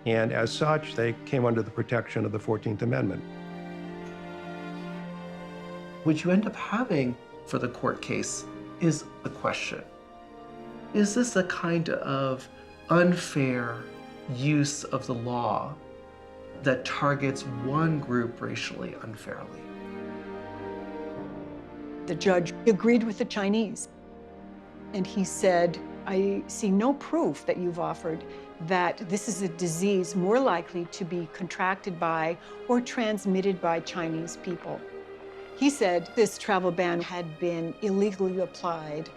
And as such, they came under the protection of the 14th Amendment. What you end up having for the court case is the question. Is this a kind of unfair use of the law that targets one group racially unfairly? The judge agreed with the Chinese. And he said, I see no proof that you've offered that this is a disease more likely to be contracted by or transmitted by Chinese people. He said this travel ban had been illegally applied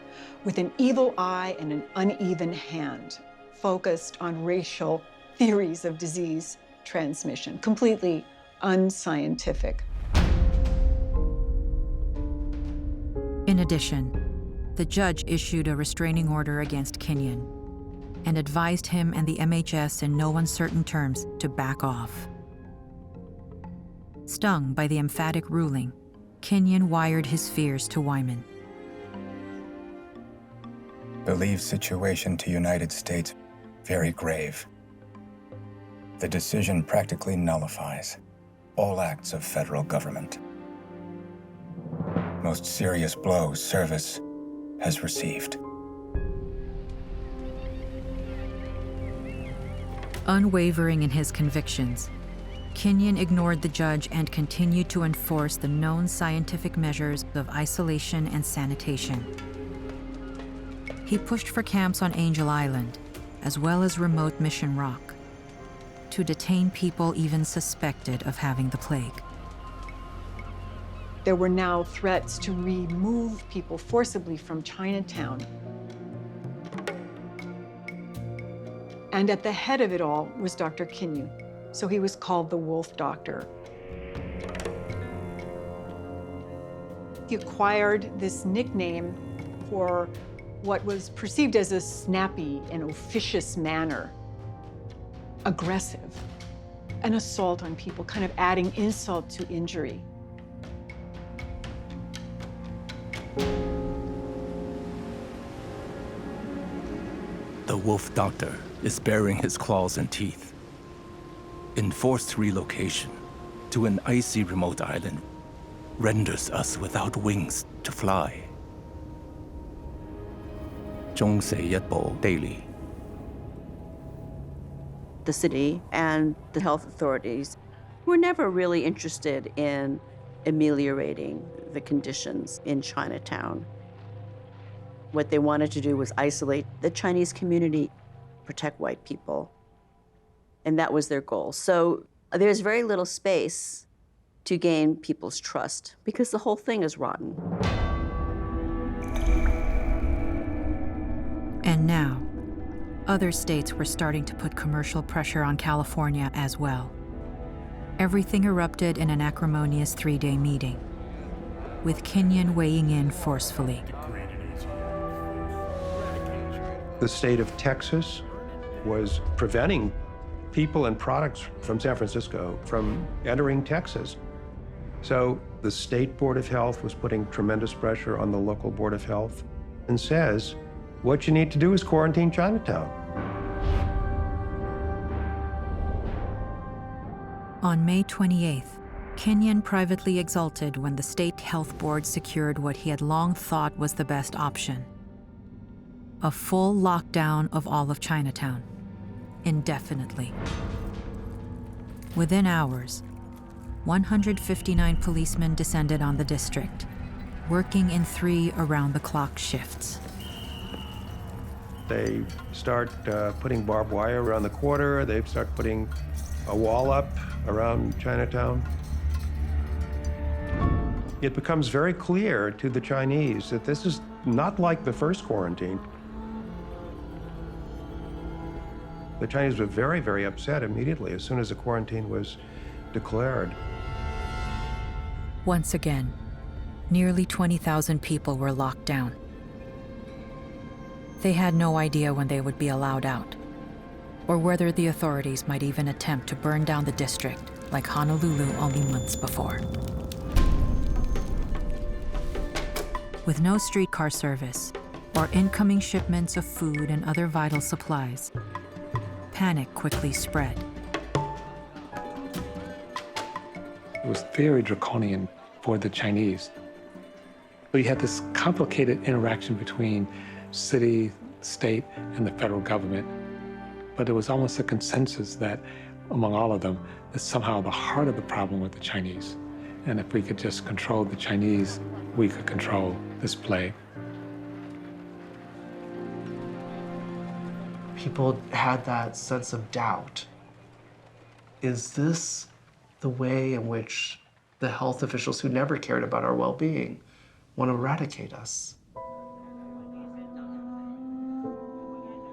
with an evil eye and an uneven hand, focused on racial theories of disease transmission, completely unscientific. In addition, the judge issued a restraining order against Kinyon and advised him and the MHS in no uncertain terms to back off. Stung by the emphatic ruling, Kinyon wired his fears to Wyman. Believe situation to United States very grave. The decision practically nullifies all acts of federal government. Most serious blow service has received. Unwavering in his convictions, Kinyon ignored the judge and continued to enforce the known scientific measures of isolation and sanitation. He pushed for camps on Angel Island, as well as remote Mission Rock, to detain people even suspected of having the plague. There were now threats to remove people forcibly from Chinatown. And at the head of it all was Dr. Kinyon, so he was called the Wolf Doctor. He acquired this nickname for what was perceived as a snappy and officious manner, aggressive, an assault on people, kind of adding insult to injury. The Wolf Doctor is baring his claws and teeth. Enforced relocation to an icy remote island renders us without wings to fly. Zhongse Yetbo Daily. The city and the health authorities were never really interested in ameliorating the conditions in Chinatown. What they wanted to do was isolate the Chinese community, protect white people, and that was their goal. So there's very little space to gain people's trust because the whole thing is rotten. And now, other states were starting to put commercial pressure on California as well. Everything erupted in an acrimonious 3-day meeting, with Kinyon weighing in forcefully. The state of Texas was preventing people and products from San Francisco from entering Texas. So the state Board of Health was putting tremendous pressure on the local Board of Health and says, what you need to do is quarantine Chinatown. On May 28th, Kinyon privately exulted when the state health board secured what he had long thought was the best option: a full lockdown of all of Chinatown, indefinitely. Within hours, 159 policemen descended on the district, working in 3 around-the-clock shifts. They start putting barbed wire around the quarter. They start putting a wall up around Chinatown. It becomes very clear to the Chinese that this is not like the first quarantine. The Chinese were very, very upset immediately as soon as the quarantine was declared. Once again, nearly 20,000 people were locked down. They had no idea when they would be allowed out, or whether the authorities might even attempt to burn down the district like Honolulu only months before. With no streetcar service or incoming shipments of food and other vital supplies, panic quickly spread. It was very draconian for the Chinese. So you had this complicated interaction between city state and the federal government. But it was almost a consensus that among all of them, that somehow the heart of the problem with the Chinese. And if we could just control the Chinese, we could control this plague. People had that sense of doubt. Is this the way in which the health officials who never cared about our well-being want to eradicate us?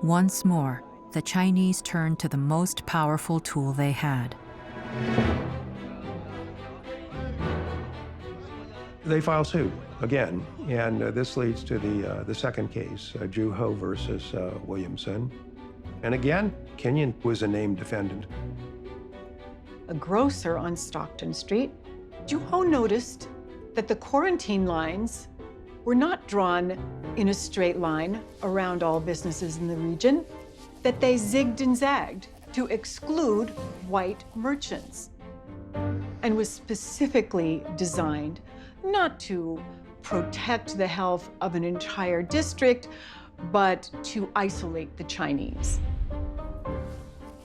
Once more, the Chinese turned to the most powerful tool they had. They file suit again, and this leads to the second case, Zhu Ho versus Williamson. And again, Kinyon was a named defendant. A grocer on Stockton Street, Zhu Ho noticed that the quarantine lines were not drawn in a straight line around all businesses in the region, that they zigged and zagged to exclude white merchants, and was specifically designed not to protect the health of an entire district, but to isolate the Chinese.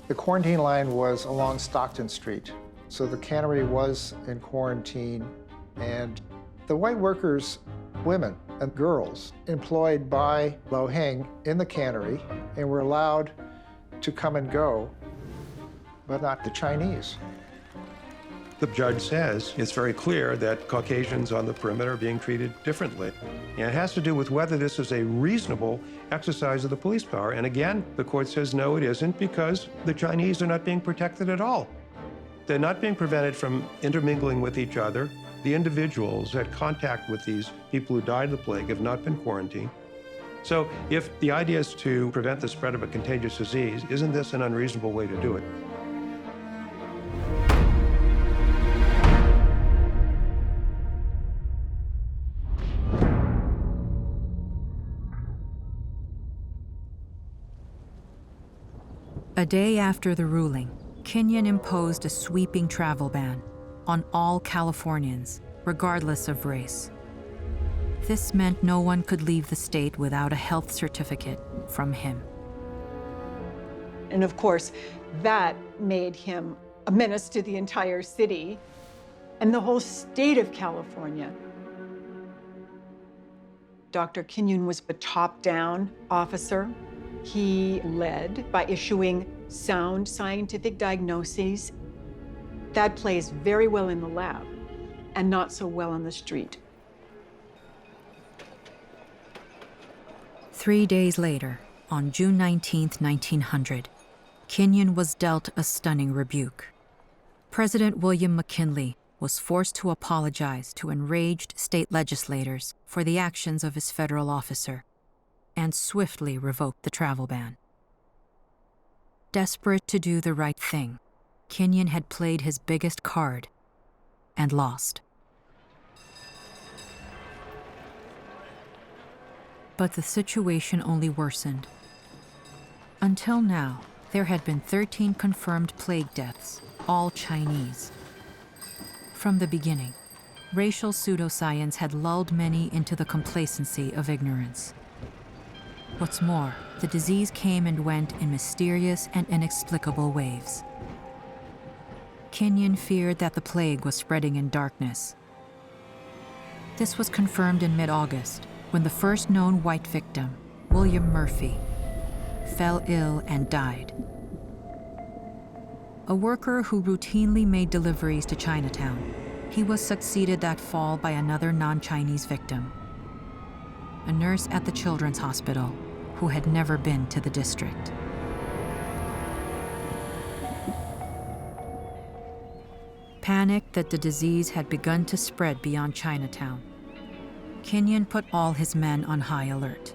The quarantine line was along Stockton Street, so the cannery was in quarantine, and the white workers, women and girls employed by Lo Heng in the cannery and were allowed to come and go, but not the Chinese. The judge says it's very clear that Caucasians on the perimeter are being treated differently. And it has to do with whether this is a reasonable exercise of the police power. And again, the court says no, it isn't, because the Chinese are not being protected at all. They're not being prevented from intermingling with each other. The individuals who had contact with these people who died of the plague have not been quarantined. So if the idea is to prevent the spread of a contagious disease, isn't this an unreasonable way to do it? A day after the ruling, Kinyon imposed a sweeping travel ban on all Californians, regardless of race. This meant no one could leave the state without a health certificate from him. And of course, that made him a menace to the entire city and the whole state of California. Dr. Kinyon was a top-down officer. He led by issuing sound scientific diagnoses. That plays very well in the lab and not so well on the street. 3 days later, on June 19, 1900, Kinyon was dealt a stunning rebuke. President William McKinley was forced to apologize to enraged state legislators for the actions of his federal officer and swiftly revoked the travel ban. Desperate to do the right thing, Kinyon had played his biggest card and lost. But the situation only worsened. Until now, there had been 13 confirmed plague deaths, all Chinese. From the beginning, racial pseudoscience had lulled many into the complacency of ignorance. What's more, the disease came and went in mysterious and inexplicable waves. Kinyon feared that the plague was spreading in darkness. This was confirmed in mid-August, when the first known white victim, William Murphy, fell ill and died. A worker who routinely made deliveries to Chinatown, he was succeeded that fall by another non-Chinese victim, a nurse at the Children's Hospital who had never been to the district. Panicked that the disease had begun to spread beyond Chinatown, Kinyon put all his men on high alert.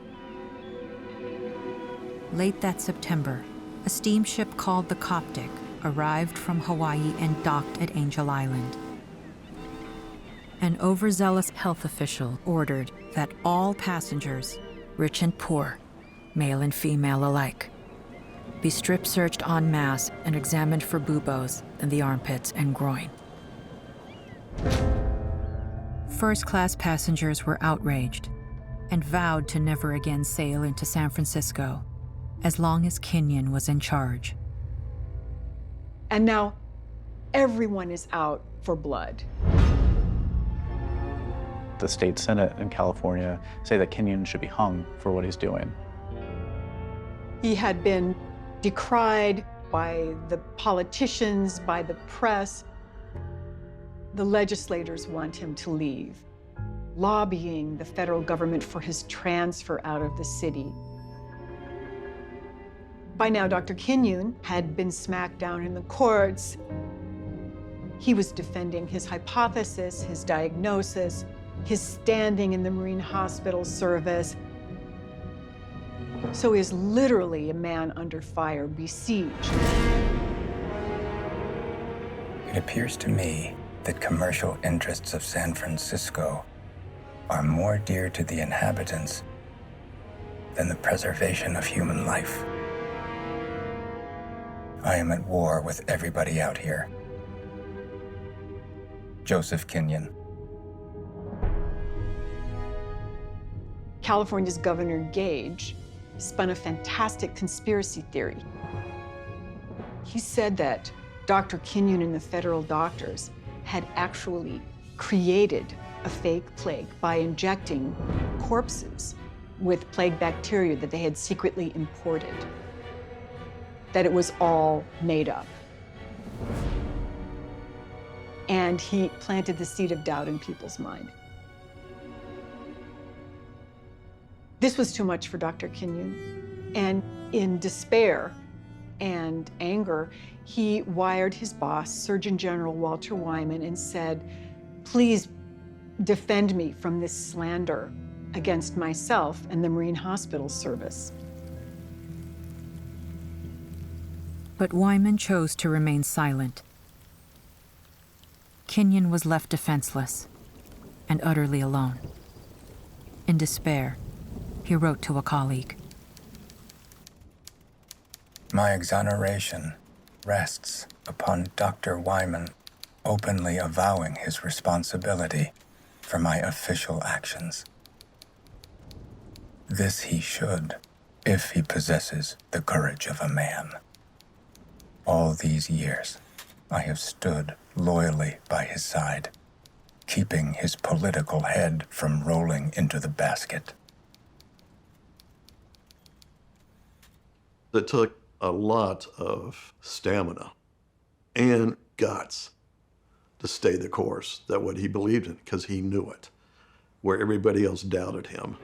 Late that September, a steamship called the Coptic arrived from Hawaii and docked at Angel Island. An overzealous health official ordered that all passengers, rich and poor, male and female alike, be strip-searched en masse and examined for buboes in the armpits and groin. First-class passengers were outraged. and vowed to never again sail into San Francisco as long as Kinyon was in charge. And now everyone is out for blood. The state senate in California say that Kinyon should be hung for what he's doing. He had been decried by the politicians, by the press. The legislators want him to leave, lobbying the federal government for his transfer out of the city. By now, Dr. Kinyon had been smacked down in the courts. He was defending his hypothesis, his diagnosis, his standing in the Marine Hospital Service. So he is literally a man under fire, besieged. It appears to me that commercial interests of San Francisco are more dear to the inhabitants than the preservation of human life. I am at war with everybody out here. Joseph Kinyon. California's Governor Gage spun a fantastic conspiracy theory. He said that Dr. Kinyon and the federal doctors had actually created a fake plague by injecting corpses with plague bacteria that they had secretly imported, that it was all made up. And he planted the seed of doubt in people's mind. This was too much for Dr. Kinyon, and in despair and anger, he wired his boss, Surgeon General Walter Wyman, and said, "Please defend me from this slander against myself and the Marine Hospital Service." But Wyman chose to remain silent. Kinyon was left defenseless and utterly alone. In despair, he wrote to a colleague. My exoneration rests upon Dr. Wyman openly avowing his responsibility for my official actions. This he should, if he possesses the courage of a man. All these years, I have stood loyally by his side, keeping his political head from rolling into the basket. It took a lot of stamina and guts to stay the course, that what he believed in, because he knew it, where everybody else doubted him.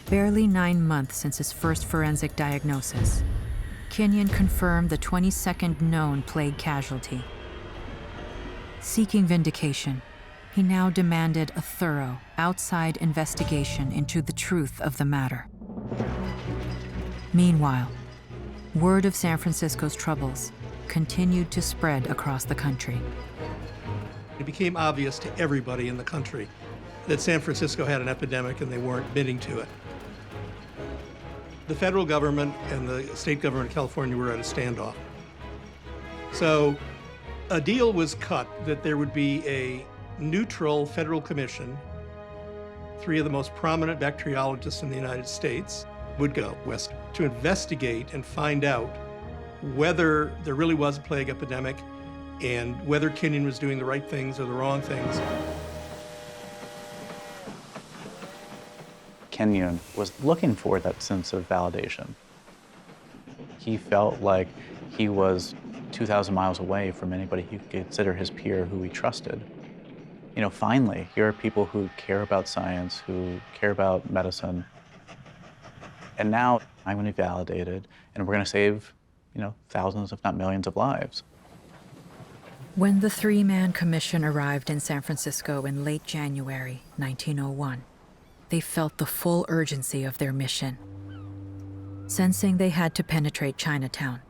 Barely 9 months since his first forensic diagnosis, Kinyon confirmed the 22nd known plague casualty. Seeking vindication, he now demanded a thorough, outside investigation into the truth of the matter. Meanwhile, word of San Francisco's troubles continued to spread across the country. It became obvious to everybody in the country that San Francisco had an epidemic and they weren't admitting to it. The federal government and the state government of California were at a standoff. So a deal was cut that there would be a neutral federal commission. 3 of the most prominent bacteriologists in the United States would go west to investigate and find out whether there really was a plague epidemic and whether Kinyon was doing the right things or the wrong things. Kinyon was looking for that sense of validation. He felt like he was 2,000 miles away from anybody he could consider his peer who he trusted. You know, finally, here are people who care about science, who care about medicine. And now I'm going to be validated, and we're going to save, thousands, if not millions of lives. When the 3-man commission arrived in San Francisco in late January 1901, they felt the full urgency of their mission. Sensing they had to penetrate Chinatown,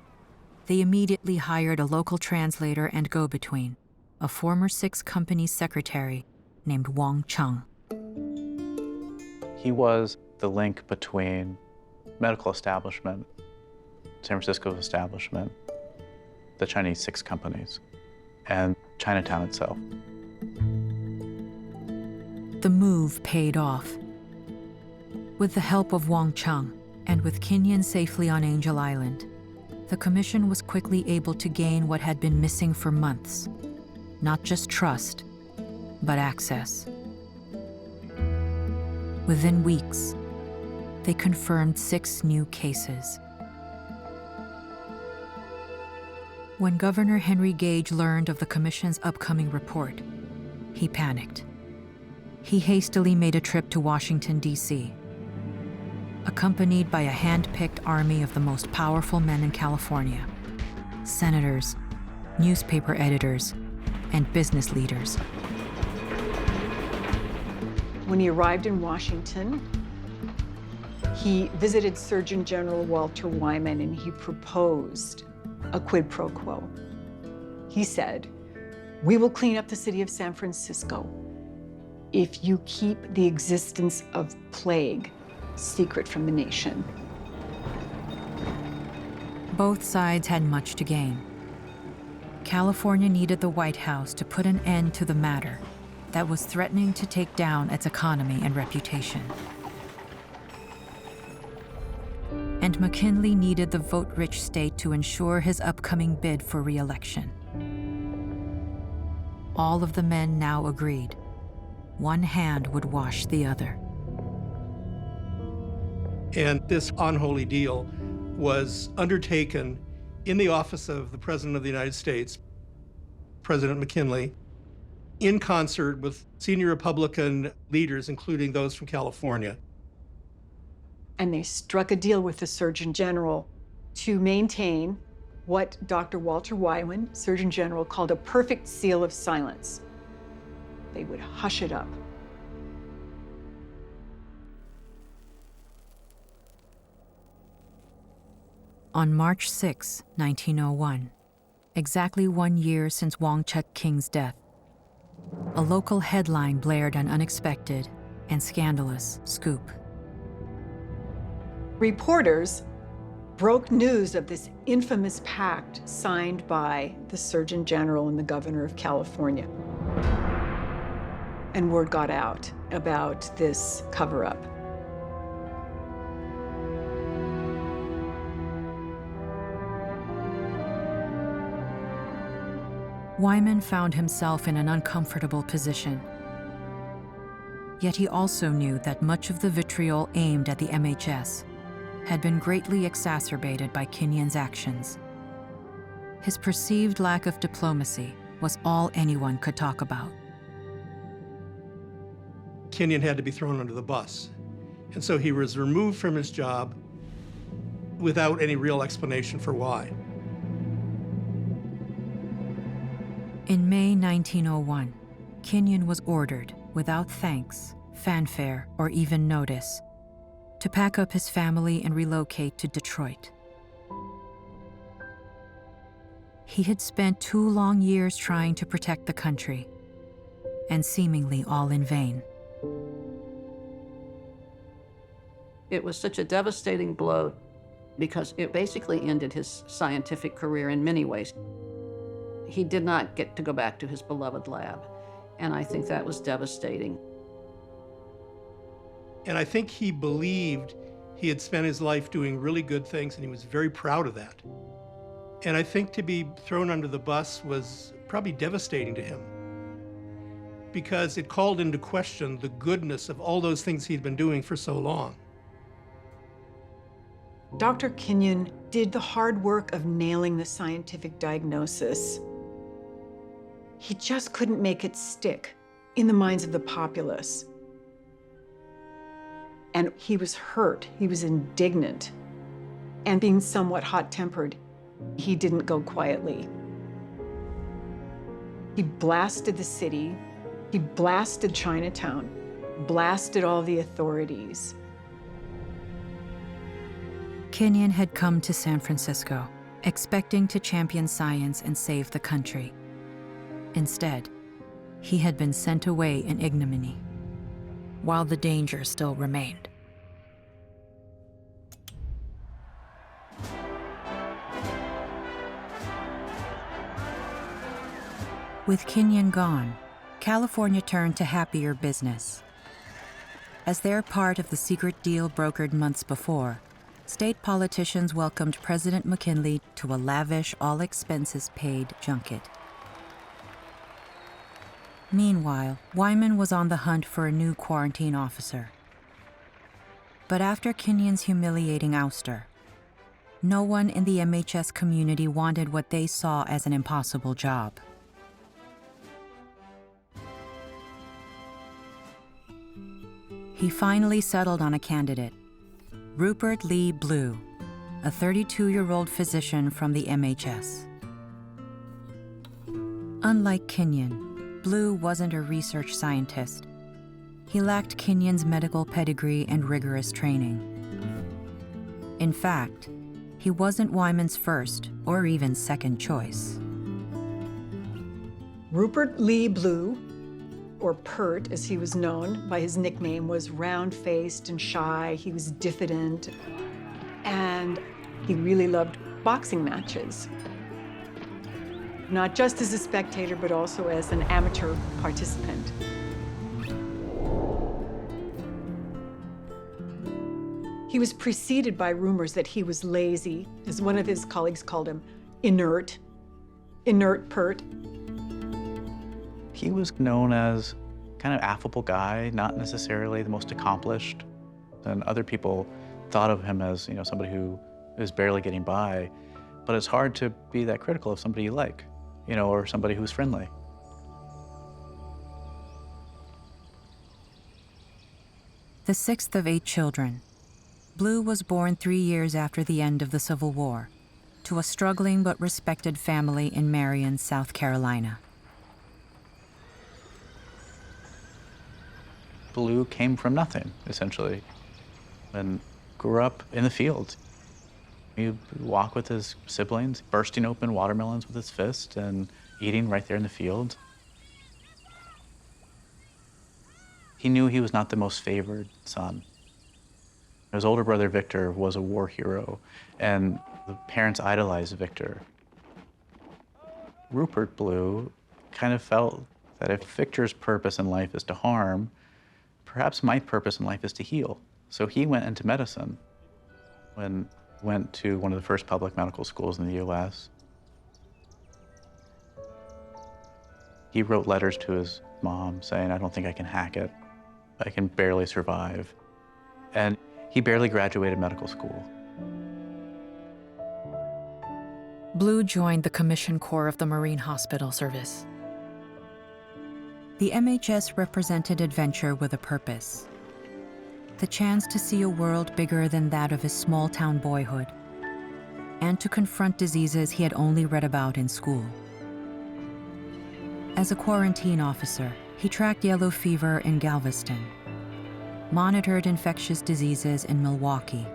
they immediately hired a local translator and go-between, a former 6 Company secretary named Wang Chung. He was the link between medical establishment, San Francisco's establishment, the Chinese 6 companies, and Chinatown itself. the move paid off. With the help of Wang Cheng and with Kinyon safely on Angel Island, the commission was quickly able to gain what had been missing for months. Not just trust, but access. Within weeks, they confirmed 6 new cases. When Governor Henry Gage learned of the commission's upcoming report, he panicked. He hastily made a trip to Washington, D.C., accompanied by a hand-picked army of the most powerful men in California: senators, newspaper editors, and business leaders. When he arrived in Washington, he visited Surgeon General Walter Wyman and he proposed a quid pro quo. He said, "We will clean up the city of San Francisco if you keep the existence of plague secret from the nation." Both sides had much to gain. California needed the White House to put an end to the matter that was threatening to take down its economy and reputation. And McKinley needed the vote-rich state to ensure his upcoming bid for re-election. All of the men now agreed. One hand would wash the other. And this unholy deal was undertaken in the office of the President of the United States, President McKinley, in concert with senior Republican leaders, including those from California. And they struck a deal with the Surgeon General to maintain what Dr. Walter Wyman, Surgeon General, called a perfect seal of silence. They would hush it up. On March 6, 1901, exactly 1 year since Wang Chek-king's death, a local headline blared an unexpected and scandalous scoop. Reporters broke news of this infamous pact signed by the Surgeon General and the Governor of California. And word got out about this cover-up. Wyman found himself in an uncomfortable position. Yet he also knew that much of the vitriol aimed at the MHS had been greatly exacerbated by Kinyon's actions. His perceived lack of diplomacy was all anyone could talk about. Kinyon had to be thrown under the bus. And so he was removed from his job without any real explanation for why. In May 1901, Kinyon was ordered, without thanks, fanfare, or even notice, to pack up his family and relocate to Detroit. He had spent 2 long years trying to protect the country, and seemingly all in vain. It was such a devastating blow because it basically ended his scientific career in many ways. He did not get to go back to his beloved lab, and I think that was devastating. And I think he believed he had spent his life doing really good things, and he was very proud of that. And I think to be thrown under the bus was probably devastating to him, because it called into question the goodness of all those things he'd been doing for so long. Dr. Kinyon did the hard work of nailing the scientific diagnosis. He just couldn't make it stick in the minds of the populace. And he was hurt, he was indignant. And being somewhat hot-tempered, he didn't go quietly. He blasted the city, he blasted Chinatown, blasted all the authorities. Kinyon had come to San Francisco, expecting to champion science and save the country. Instead, he had been sent away in ignominy, while the danger still remained. With Kinyon gone, California turned to happier business. As their part of the secret deal brokered months before, state politicians welcomed President McKinley to a lavish, all-expenses-paid junket. Meanwhile, Wyman was on the hunt for a new quarantine officer. But after Kenyon's humiliating ouster, no one in the MHS community wanted what they saw as an impossible job. He finally settled on a candidate, Rupert Lee Blue, a 32-year-old physician from the MHS. Unlike Kenyon, Blue wasn't a research scientist. He lacked Kenyon's medical pedigree and rigorous training. In fact, he wasn't Wyman's first or even second choice. Rupert Lee Blue, or Pert as he was known by his nickname, was round-faced and shy. He was diffident, and he really loved boxing matches. Not just as a spectator, but also as an amateur participant. He was preceded by rumors that he was lazy, as one of his colleagues called him, inert Pert. He was known as kind of affable guy, not necessarily the most accomplished. And other people thought of him as, somebody who is barely getting by. But it's hard to be that critical of somebody you like, or somebody who's friendly. The sixth of 8 children, Blue was born 3 years after the end of the Civil War to a struggling but respected family in Marion, South Carolina. Blue came from nothing, essentially, and grew up in the fields. He'd walk with his siblings, bursting open watermelons with his fist and eating right there in the field. He knew he was not the most favored son. His older brother, Victor, was a war hero, and the parents idolized Victor. Rupert Blue kind of felt that if Victor's purpose in life is to harm, perhaps my purpose in life is to heal. So he went into medicine and went to one of the first public medical schools in the US. He wrote letters to his mom saying, "I don't think I can hack it. I can barely survive." And he barely graduated medical school. Blue joined the Commissioned Corps of the Marine Hospital Service. The MHS represented adventure with a purpose. The chance to see a world bigger than that of his small-town boyhood, and to confront diseases he had only read about in school. As a quarantine officer, he tracked yellow fever in Galveston, monitored infectious diseases in Milwaukee,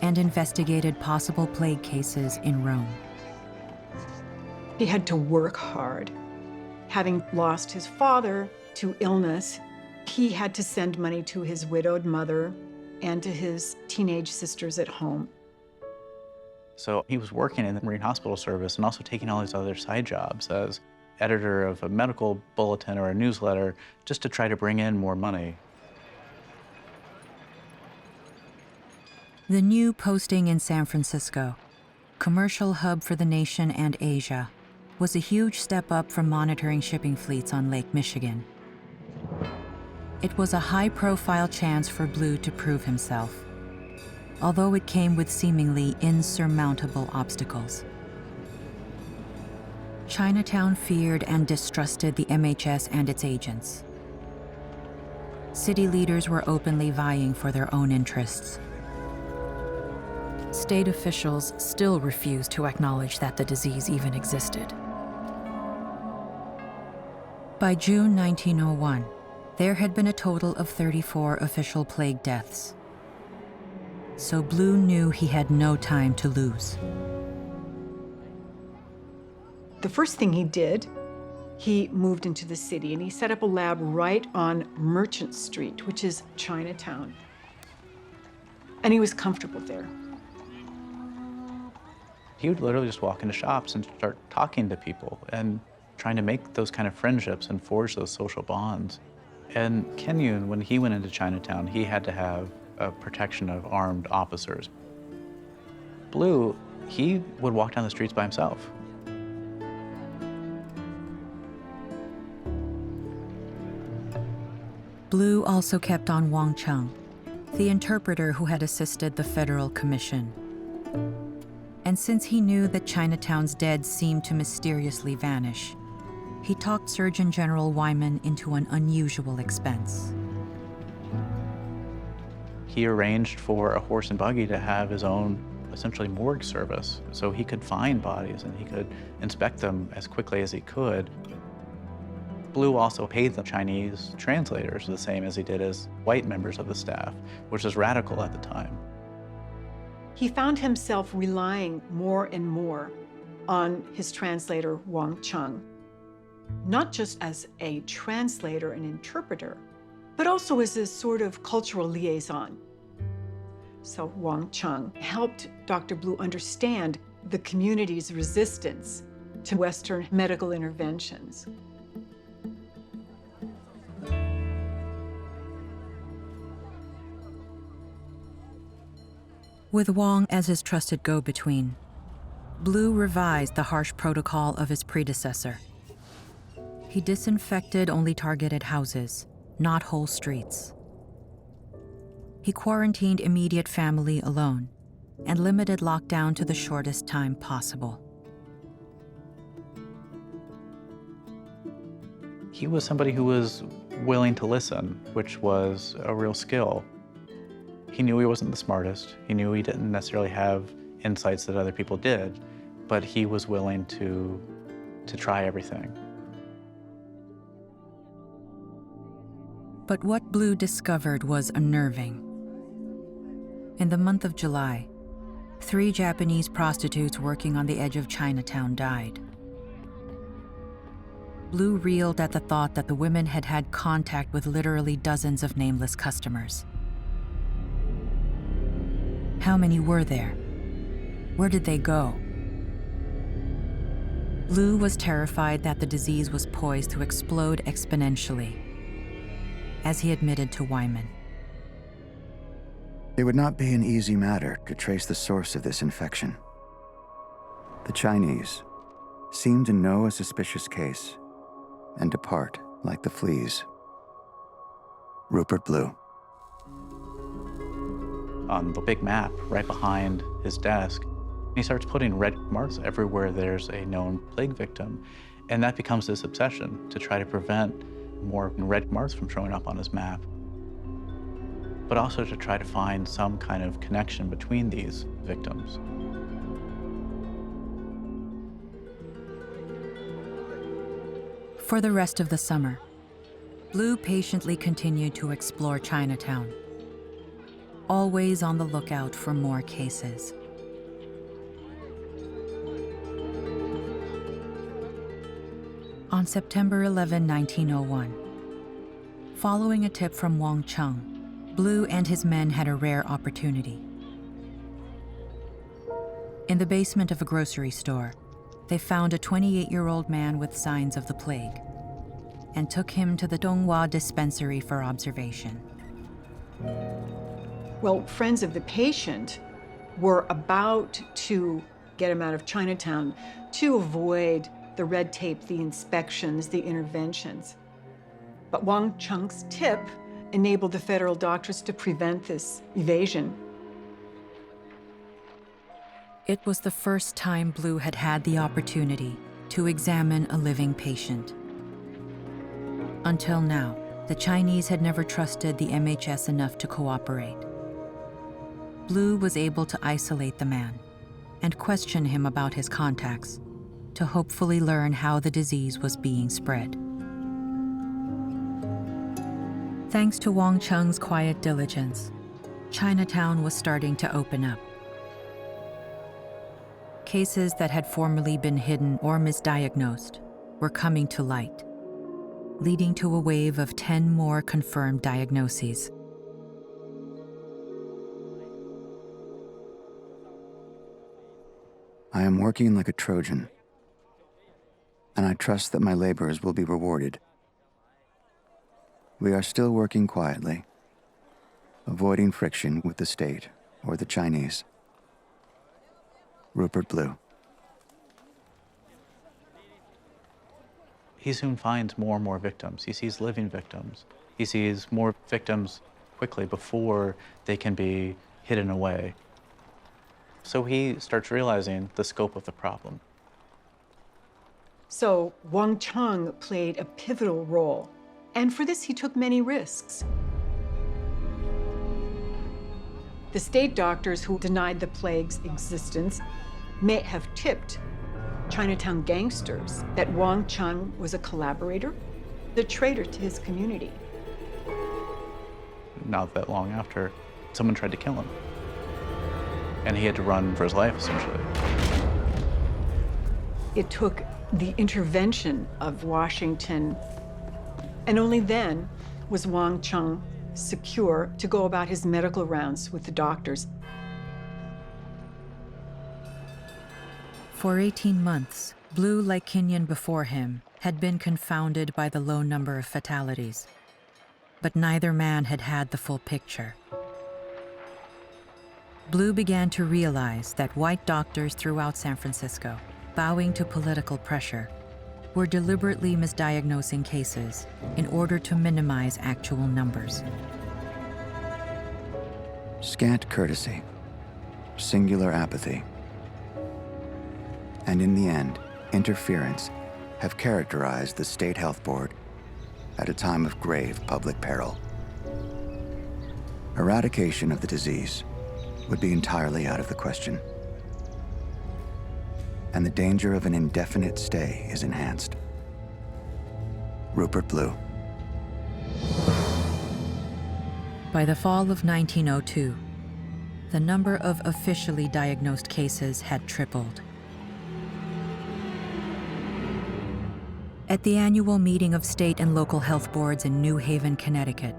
and investigated possible plague cases in Rome. He had to work hard. Having lost his father to illness, he had to send money to his widowed mother and to his teenage sisters at home. So he was working in the Marine Hospital Service and also taking all these other side jobs as editor of a medical bulletin or a newsletter just to try to bring in more money. The new posting in San Francisco, commercial hub for the nation and Asia, was a huge step up from monitoring shipping fleets on Lake Michigan. It was a high-profile chance for Blue to prove himself, although it came with seemingly insurmountable obstacles. Chinatown feared and distrusted the MHS and its agents. City leaders were openly vying for their own interests. State officials still refused to acknowledge that the disease even existed. By June 1901, there had been a total of 34 official plague deaths. So Blue knew he had no time to lose. The first thing he did, he moved into the city and he set up a lab right on Merchant Street, which is Chinatown. And he was comfortable there. He would literally just walk into shops and start talking to people and trying to make those kind of friendships and forge those social bonds. And Ken Yun, when he went into Chinatown, he had to have a protection of armed officers. Blue, he would walk down the streets by himself. Blue also kept on Wang Chung, the interpreter who had assisted the Federal Commission. And since he knew that Chinatown's dead seemed to mysteriously vanish, he talked Surgeon General Wyman into an unusual expense. He arranged for a horse and buggy to have his own, essentially, morgue service, so he could find bodies and he could inspect them as quickly as he could. Blue also paid the Chinese translators the same as he did as white members of the staff, which was radical at the time. He found himself relying more and more on his translator, Wang Chung, not just as a translator and interpreter, but also as a sort of cultural liaison. So Wang Chung helped Dr. Blue understand the community's resistance to Western medical interventions. With Wang as his trusted go-between, Blue revised the harsh protocol of his predecessor. He disinfected only targeted houses, not whole streets. He quarantined immediate family alone and limited lockdown to the shortest time possible. He was somebody who was willing to listen, which was a real skill. He knew he wasn't the smartest. He knew he didn't necessarily have insights that other people did, but he was willing to try everything. But what Blue discovered was unnerving. In the month of July, 3 Japanese prostitutes working on the edge of Chinatown died. Blue reeled at the thought that the women had had contact with literally dozens of nameless customers. How many were there? Where did they go? Blue was terrified that the disease was poised to explode exponentially, as he admitted to Wyman. It would not be an easy matter to trace the source of this infection. The Chinese seemed to know a suspicious case and depart like the fleas. Rupert Blue. On the big map right behind his desk, he starts putting red marks everywhere there's a known plague victim. And that becomes his obsession, to try to prevent more red marks from showing up on his map, but also to try to find some kind of connection between these victims. For the rest of the summer, Blue patiently continued to explore Chinatown, always on the lookout for more cases. On September 11, 1901, following a tip from Wang Chung, Blue and his men had a rare opportunity. In the basement of a grocery store, they found a 28-year-old man with signs of the plague and took him to the Donghua dispensary for observation. Well, friends of the patient were about to get him out of Chinatown to avoid the red tape, the inspections, the interventions. But Wang Chung's tip enabled the federal doctors to prevent this evasion. It was the first time Blue had had the opportunity to examine a living patient. Until now, the Chinese had never trusted the MHS enough to cooperate. Blue was able to isolate the man and question him about his contacts to hopefully learn how the disease was being spread. Thanks to Wang Chung's quiet diligence, Chinatown was starting to open up. Cases that had formerly been hidden or misdiagnosed were coming to light, leading to a wave of 10 more confirmed diagnoses. I am working like a Trojan, and I trust that my labors will be rewarded. We are still working quietly, avoiding friction with the state or the Chinese. Rupert Blue. He soon finds more and more victims. He sees living victims. He sees more victims quickly before they can be hidden away. So he starts realizing the scope of the problem. So Wang Cheng played a pivotal role, and for this he took many risks. The state doctors who denied the plague's existence may have tipped Chinatown gangsters that Wang Cheng was a collaborator, the traitor to his community. Not that long after, someone tried to kill him. And he had to run for his life, essentially. It took the intervention of Washington, and only then was Wang Cheng secure to go about his medical rounds with the doctors. For 18 months, Blue, like Kinyon before him, had been confounded by the low number of fatalities. But neither man had had the full picture. Blue began to realize that white doctors throughout San Francisco, bowing to political pressure, were deliberately misdiagnosing cases in order to minimize actual numbers. Scant courtesy, singular apathy, and in the end, interference have characterized the State Health Board at a time of grave public peril. Eradication of the disease would be entirely out of the question, and the danger of an indefinite stay is enhanced. Rupert Blue. By the fall of 1902, the number of officially diagnosed cases had tripled. At the annual meeting of state and local health boards in New Haven, Connecticut,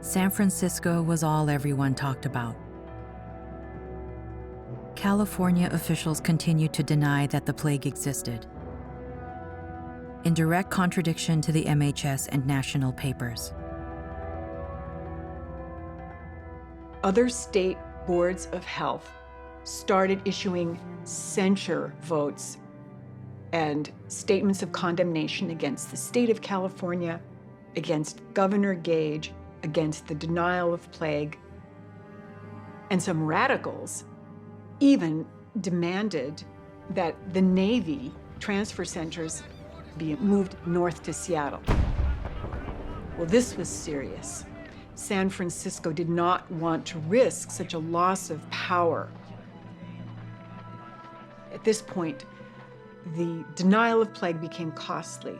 San Francisco was all everyone talked about. California officials continued to deny that the plague existed, in direct contradiction to the MHS and national papers. Other state boards of health started issuing censure votes and statements of condemnation against the state of California, against Governor Gage, against the denial of plague. And some radicals even demanded that the Navy transfer centers be moved north to Seattle. Well, this was serious. San Francisco did not want to risk such a loss of power. At this point, the denial of plague became costly.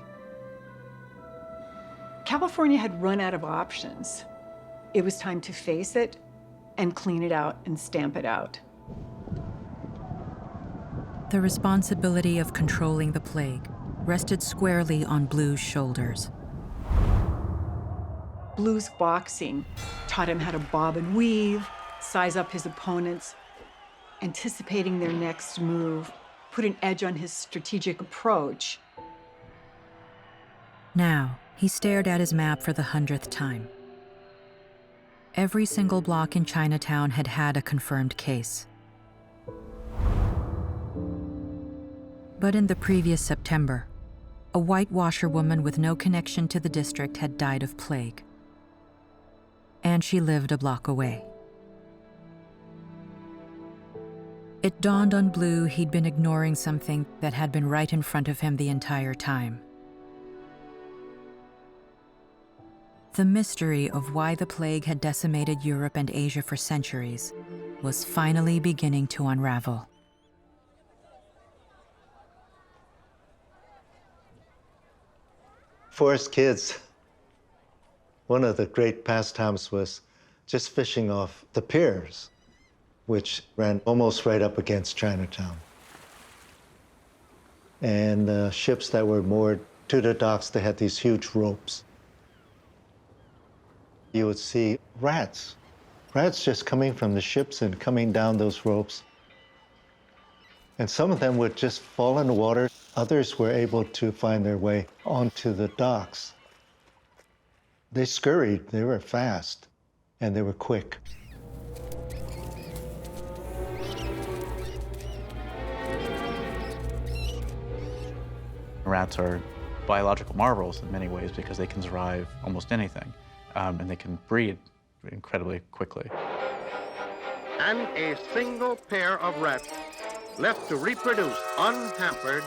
California had run out of options. It was time to face it and clean it out and stamp it out. The responsibility of controlling the plague rested squarely on Blue's shoulders. Blue's boxing taught him how to bob and weave, size up his opponents, anticipating their next move, put an edge on his strategic approach. Now, he stared at his map for the 100th time. Every single block in Chinatown had had a confirmed case. But in the previous September, a white washerwoman with no connection to the district had died of plague. And she lived a block away. It dawned on Blue he'd been ignoring something that had been right in front of him the entire time. The mystery of why the plague had decimated Europe and Asia for centuries was finally beginning to unravel. For us kids, one of the great pastimes was just fishing off the piers, which ran almost right up against Chinatown. And the ships that were moored to the docks, they had these huge ropes. You would see rats just coming from the ships and coming down those ropes. And some of them would just fall in the water. Others were able to find their way onto the docks. They scurried, they were fast, and they were quick. Rats are biological marvels in many ways because they can survive almost anything, and they can breed incredibly quickly. And a single pair of rats left to reproduce unhampered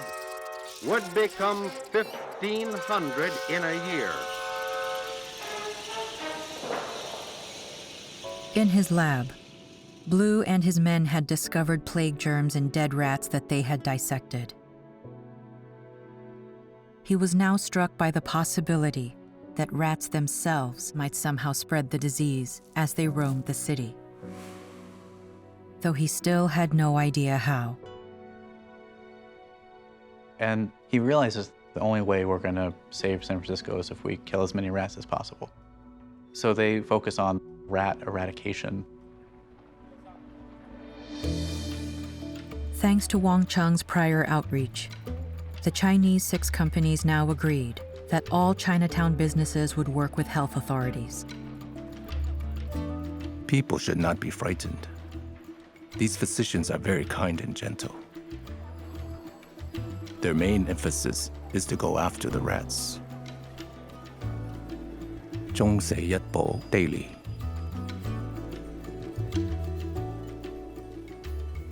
would become 1,500 in a year. In his lab, Blue and his men had discovered plague germs in dead rats that they had dissected. He was now struck by the possibility that rats themselves might somehow spread the disease as they roamed the city, though he still had no idea how. And he realizes the only way we're going to save San Francisco is if we kill as many rats as possible. So they focus on rat eradication. Thanks to Wang Cheng's prior outreach, the Chinese 6 companies now agreed that all Chinatown businesses would work with health authorities. People should not be frightened. These physicians are very kind and gentle. Their main emphasis is to go after the rats. Zhongse Yetbo Daily.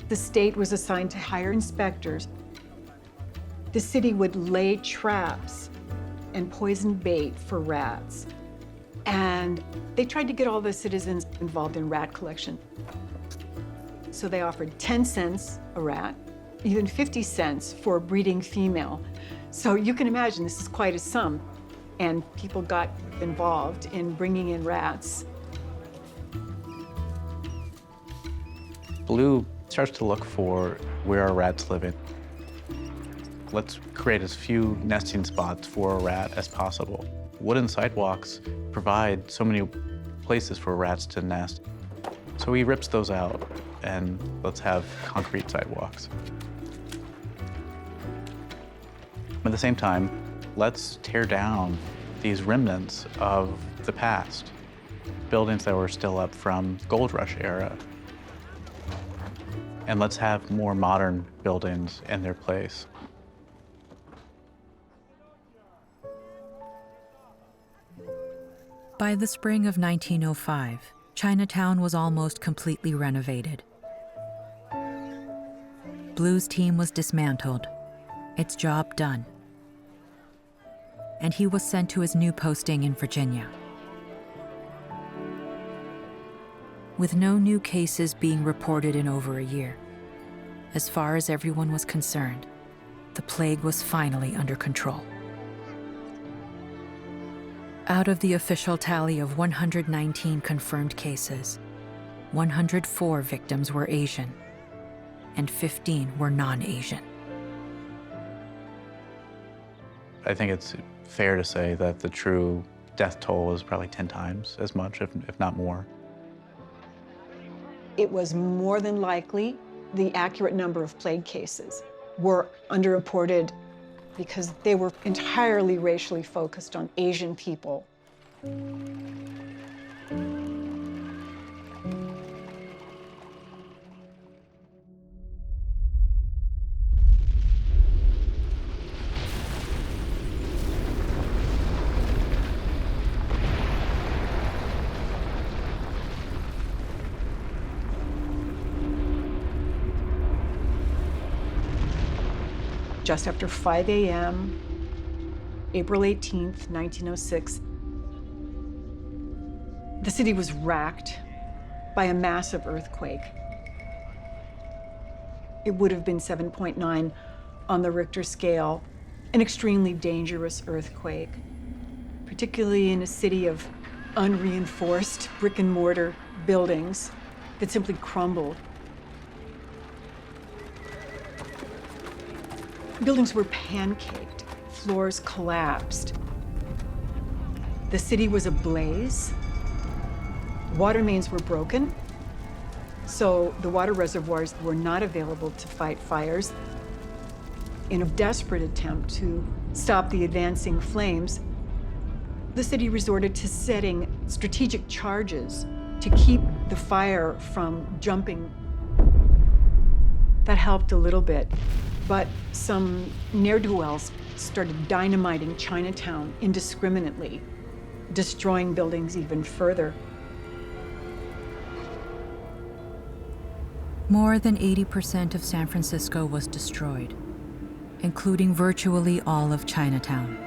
The state was assigned to hire inspectors. The city would lay traps and poison bait for rats. And they tried to get all the citizens involved in rat collection. So they offered 10 cents a rat, even 50 cents for a breeding female. So you can imagine this is quite a sum. And people got involved in bringing in rats. Blue starts to look for where are rats living. Let's create as few nesting spots for a rat as possible. Wooden sidewalks provide so many places for rats to nest. So he rips those out, and let's have concrete sidewalks. At the same time, let's tear down these remnants of the past, buildings that were still up from Gold Rush era. And let's have more modern buildings in their place. By the spring of 1905, Chinatown was almost completely renovated. Blue's team was dismantled, its job done, and he was sent to his new posting in Virginia. With no new cases being reported in over a year, as far as everyone was concerned, the plague was finally under control. Out of the official tally of 119 confirmed cases, 104 victims were Asian, and 15 were non-Asian. I think it's fair to say that the true death toll is probably 10 times as much, if not more. It was more than likely the accurate number of plague cases were underreported because they were entirely racially focused on Asian people. Just after 5 a.m., April 18th, 1906, the city was racked by a massive earthquake. It would have been 7.9 on the Richter scale, an extremely dangerous earthquake, particularly in a city of unreinforced brick and mortar buildings that simply crumbled. Buildings were pancaked, floors collapsed. The city was ablaze. Water mains were broken, so the water reservoirs were not available to fight fires. In a desperate attempt to stop the advancing flames, The city resorted to setting strategic charges to keep the fire from jumping. That helped a little bit, but some ne'er-do-wells started dynamiting Chinatown indiscriminately, destroying buildings even further. More than 80% of San Francisco was destroyed, including virtually all of Chinatown.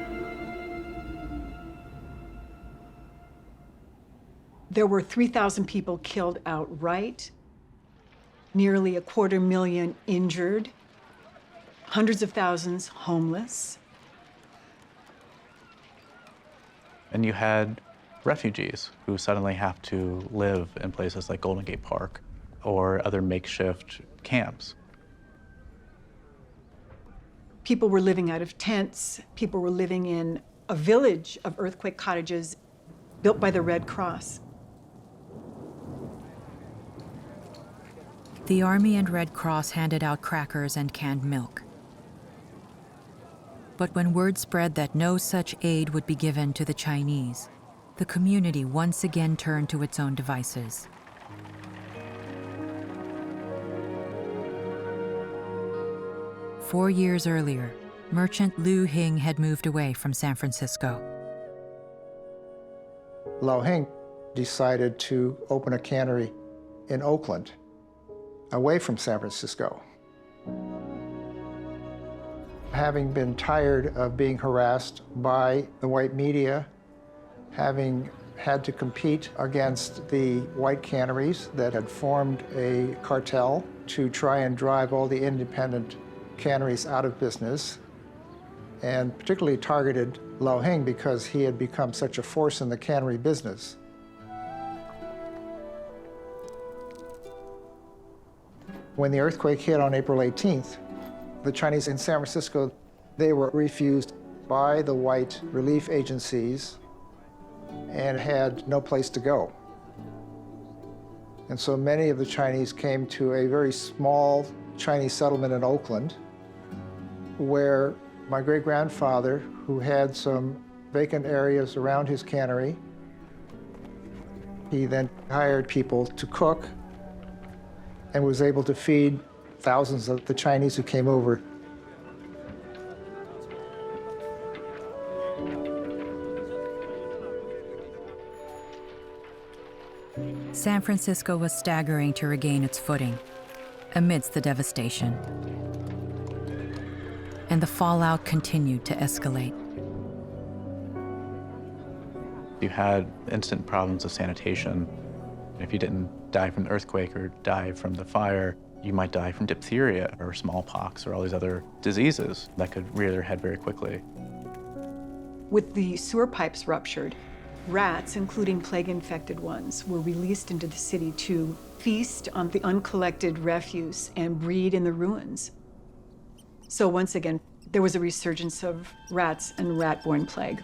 There were 3,000 people killed outright, nearly 250,000 injured, hundreds of thousands homeless. And you had refugees who suddenly have to live in places like Golden Gate Park or other makeshift camps. People were living out of tents. People were living in a village of earthquake cottages built by the Red Cross. The Army and Red Cross handed out crackers and canned milk. But when word spread that no such aid would be given to the Chinese, the community once again turned to its own devices. Four years earlier, merchant Liu Hing had moved away from San Francisco. Liu Hing decided to open a cannery in Oakland, away from San Francisco. Having been tired of being harassed by the white media, having had to compete against the white canneries that had formed a cartel to try and drive all the independent canneries out of business, and particularly targeted Liu Hing because he had become such a force in the cannery business. When the earthquake hit on April 18th, the Chinese in San Francisco, they were refused by the white relief agencies and had no place to go. And so many of the Chinese came to a very small Chinese settlement in Oakland, where my great-grandfather, who had some vacant areas around his cannery, he then hired people to cook and was able to feed thousands of the Chinese who came over. San Francisco was staggering to regain its footing amidst the devastation. And the fallout continued to escalate. You had instant problems of sanitation. If you didn't die from the earthquake or die from the fire, you might die from diphtheria or smallpox or all these other diseases that could rear their head very quickly. With the sewer pipes ruptured, rats, including plague-infected ones, were released into the city to feast on the uncollected refuse and breed in the ruins. So once again, there was a resurgence of rats and rat-borne plague.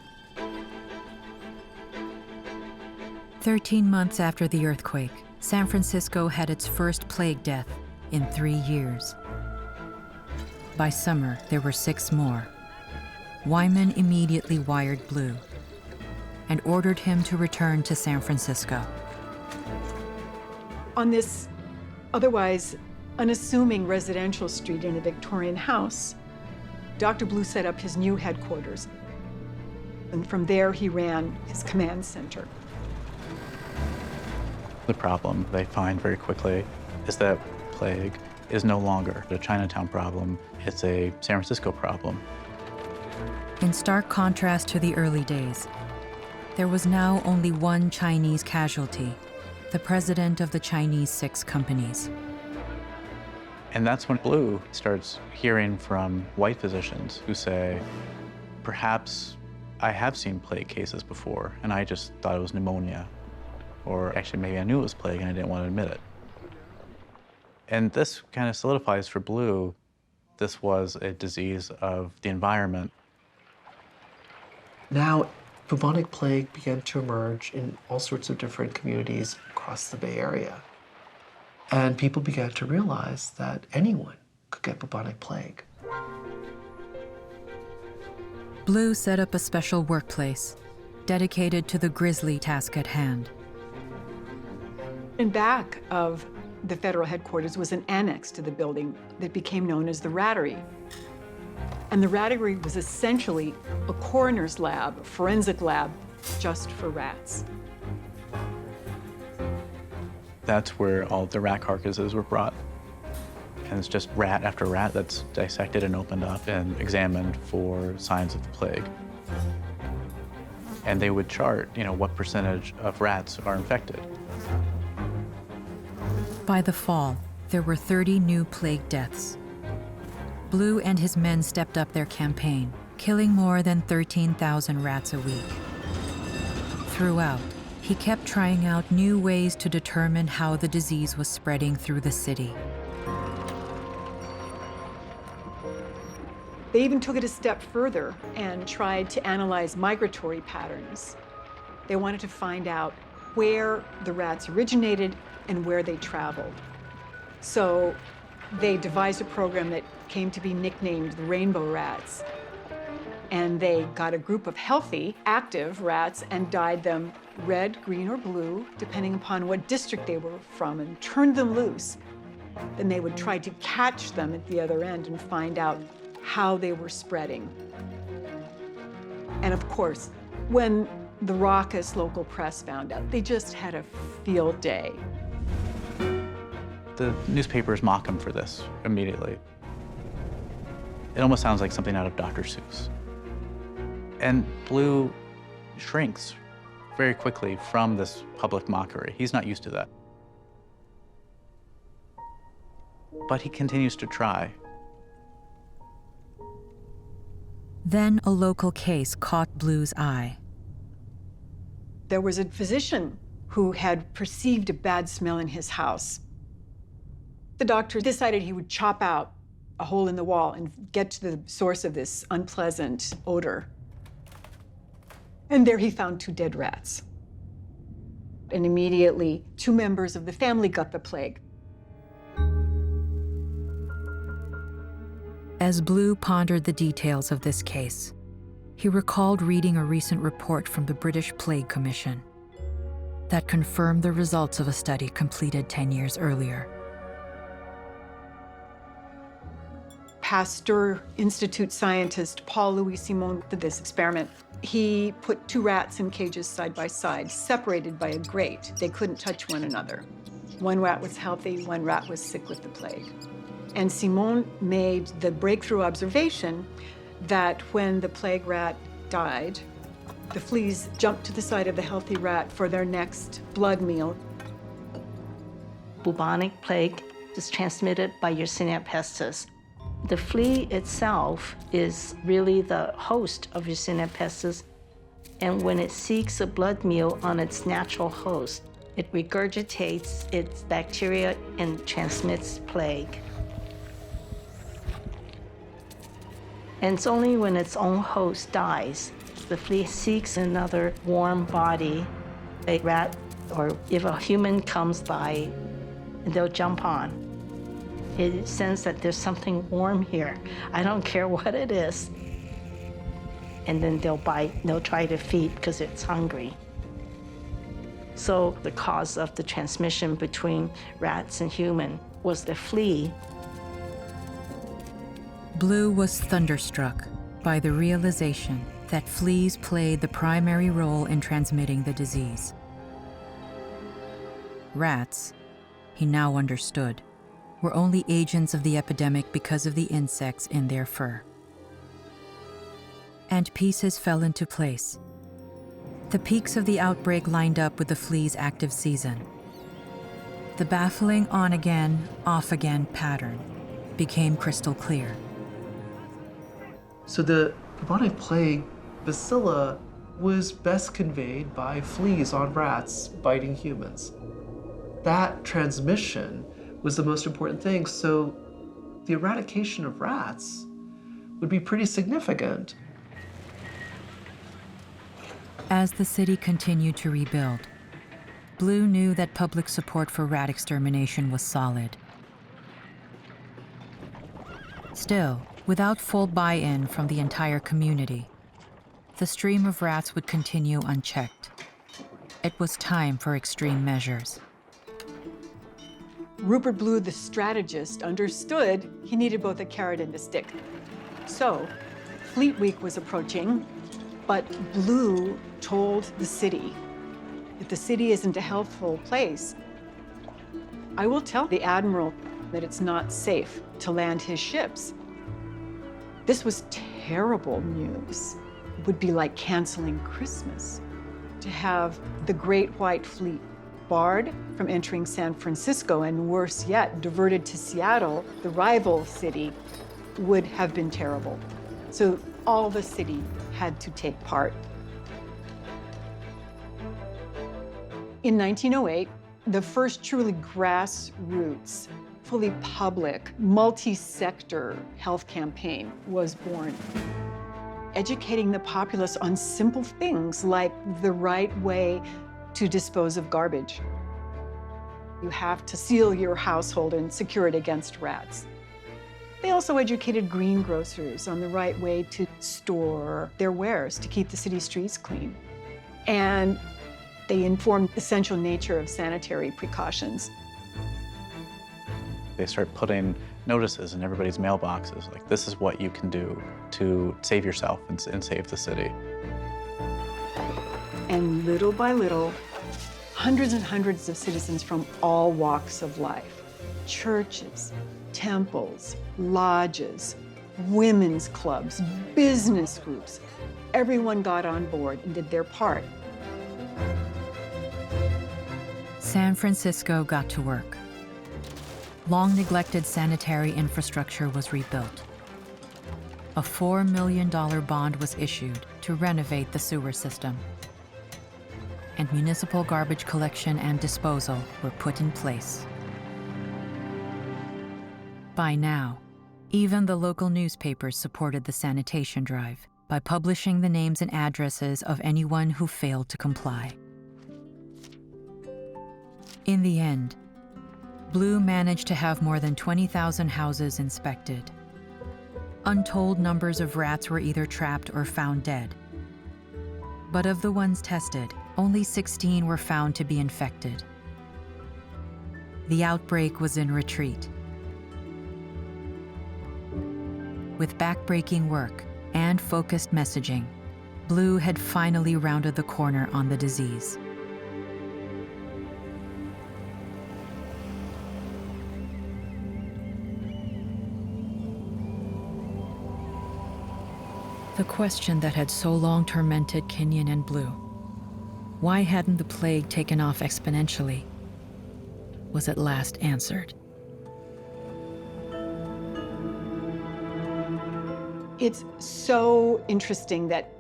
13 months after the earthquake, San Francisco had its first plague death in 3 years. By summer, there were 6 more. Wyman immediately wired Blue and ordered him to return to San Francisco. On this otherwise unassuming residential street in a Victorian house, Dr. Blue set up his new headquarters. And from there, he ran his command center. The problem they find very quickly is that plague is no longer a Chinatown problem, it's a San Francisco problem. In stark contrast to the early days, there was now only one Chinese casualty, the president of the Chinese 6 companies. And that's when Blue starts hearing from white physicians who say, perhaps I have seen plague cases before, and I just thought it was pneumonia. Or actually, maybe I knew it was plague and I didn't want to admit it. And this kind of solidifies for Blue, this was a disease of the environment. Now, bubonic plague began to emerge in all sorts of different communities across the Bay Area. And people began to realize that anyone could get bubonic plague. Blue set up a special workplace, dedicated to the grisly task at hand. In back of the federal headquarters was an annex to the building that became known as the Rattery. And the Rattery was essentially a coroner's lab, a forensic lab, just for rats. That's where all the rat carcasses were brought. And it's just rat after rat that's dissected and opened up and examined for signs of the plague. And they would chart, what percentage of rats are infected. By the fall, there were 30 new plague deaths. Blue and his men stepped up their campaign, killing more than 13,000 rats a week. Throughout, he kept trying out new ways to determine how the disease was spreading through the city. They even took it a step further and tried to analyze migratory patterns. They wanted to find out where the rats originated and where they traveled. So they devised a program that came to be nicknamed the Rainbow Rats. And they got a group of healthy, active rats and dyed them red, green, or blue, depending upon what district they were from, and turned them loose. Then they would try to catch them at the other end and find out how they were spreading. And of course, when the raucous local press found out, they just had a field day. The newspapers mock him for this immediately. It almost sounds like something out of Dr. Seuss. And Blue shrinks very quickly from this public mockery. He's not used to that. But he continues to try. Then a local case caught Blue's eye. There was a physician who had perceived a bad smell in his house. The doctor decided he would chop out a hole in the wall and get to the source of this unpleasant odor. And there he found 2 dead rats. And immediately, 2 members of the family got the plague. As Blue pondered the details of this case, he recalled reading a recent report from the British Plague Commission that confirmed the results of a study completed 10 years earlier. Pasteur Institute scientist Paul Louis Simon did this experiment. He put 2 rats in cages side by side, separated by a grate. They couldn't touch one another. 1 rat was healthy, 1 rat was sick with the plague. And Simon made the breakthrough observation that when the plague rat died, the fleas jumped to the side of the healthy rat for their next blood meal. Bubonic plague is transmitted by Yersinia pestis. The flea itself is really the host of Yersinia pestis, and when it seeks a blood meal on its natural host, it regurgitates its bacteria and transmits plague. And it's only when its own host dies, the flea seeks another warm body, a rat, or if a human comes by, they'll jump on. It senses that there's something warm here. I don't care what it is. And then they'll bite, they'll try to feed because it's hungry. So the cause of the transmission between rats and human was the flea. Blue was thunderstruck by the realization that fleas played the primary role in transmitting the disease. Rats, he now understood, were only agents of the epidemic because of the insects in their fur. And pieces fell into place. The peaks of the outbreak lined up with the flea's active season. The baffling on-again, off-again pattern became crystal clear. So the bubonic plague bacilla was best conveyed by fleas on rats biting humans. That transmission was the most important thing, so the eradication of rats would be pretty significant. As the city continued to rebuild, Blue knew that public support for rat extermination was solid. Still, without full buy-in from the entire community, the stream of rats would continue unchecked. It was time for extreme measures. Rupert Blue, the strategist, understood he needed both a carrot and a stick. So, Fleet Week was approaching, but Blue told the city, if the city isn't a healthful place, I will tell the admiral that it's not safe to land his ships. This was terrible news. It would be like canceling Christmas. To have the Great White Fleet barred from entering San Francisco, and worse yet, diverted to Seattle, the rival city, would have been terrible. So all the city had to take part. In 1908, the first truly grassroots, fully public, multi-sector health campaign was born. Educating the populace on simple things like the right way to dispose of garbage. You have to seal your household and secure it against rats. They also educated greengrocers on the right way to store their wares to keep the city streets clean. And they informed the essential nature of sanitary precautions. They start putting notices in everybody's mailboxes, like this is what you can do to save yourself and save the city. And little by little, hundreds and hundreds of citizens from all walks of life, churches, temples, lodges, women's clubs, business groups, everyone got on board and did their part. San Francisco got to work. Long-neglected sanitary infrastructure was rebuilt. A $4 million bond was issued to renovate the sewer system. And municipal garbage collection and disposal were put in place. By now, even the local newspapers supported the sanitation drive by publishing the names and addresses of anyone who failed to comply. In the end, Blue managed to have more than 20,000 houses inspected. Untold numbers of rats were either trapped or found dead. But of the ones tested, only 16 were found to be infected. The outbreak was in retreat. With backbreaking work and focused messaging, Blue had finally rounded the corner on the disease. The question that had so long tormented Kenyon and Blue, why hadn't the plague taken off exponentially, was at last answered. It's so interesting that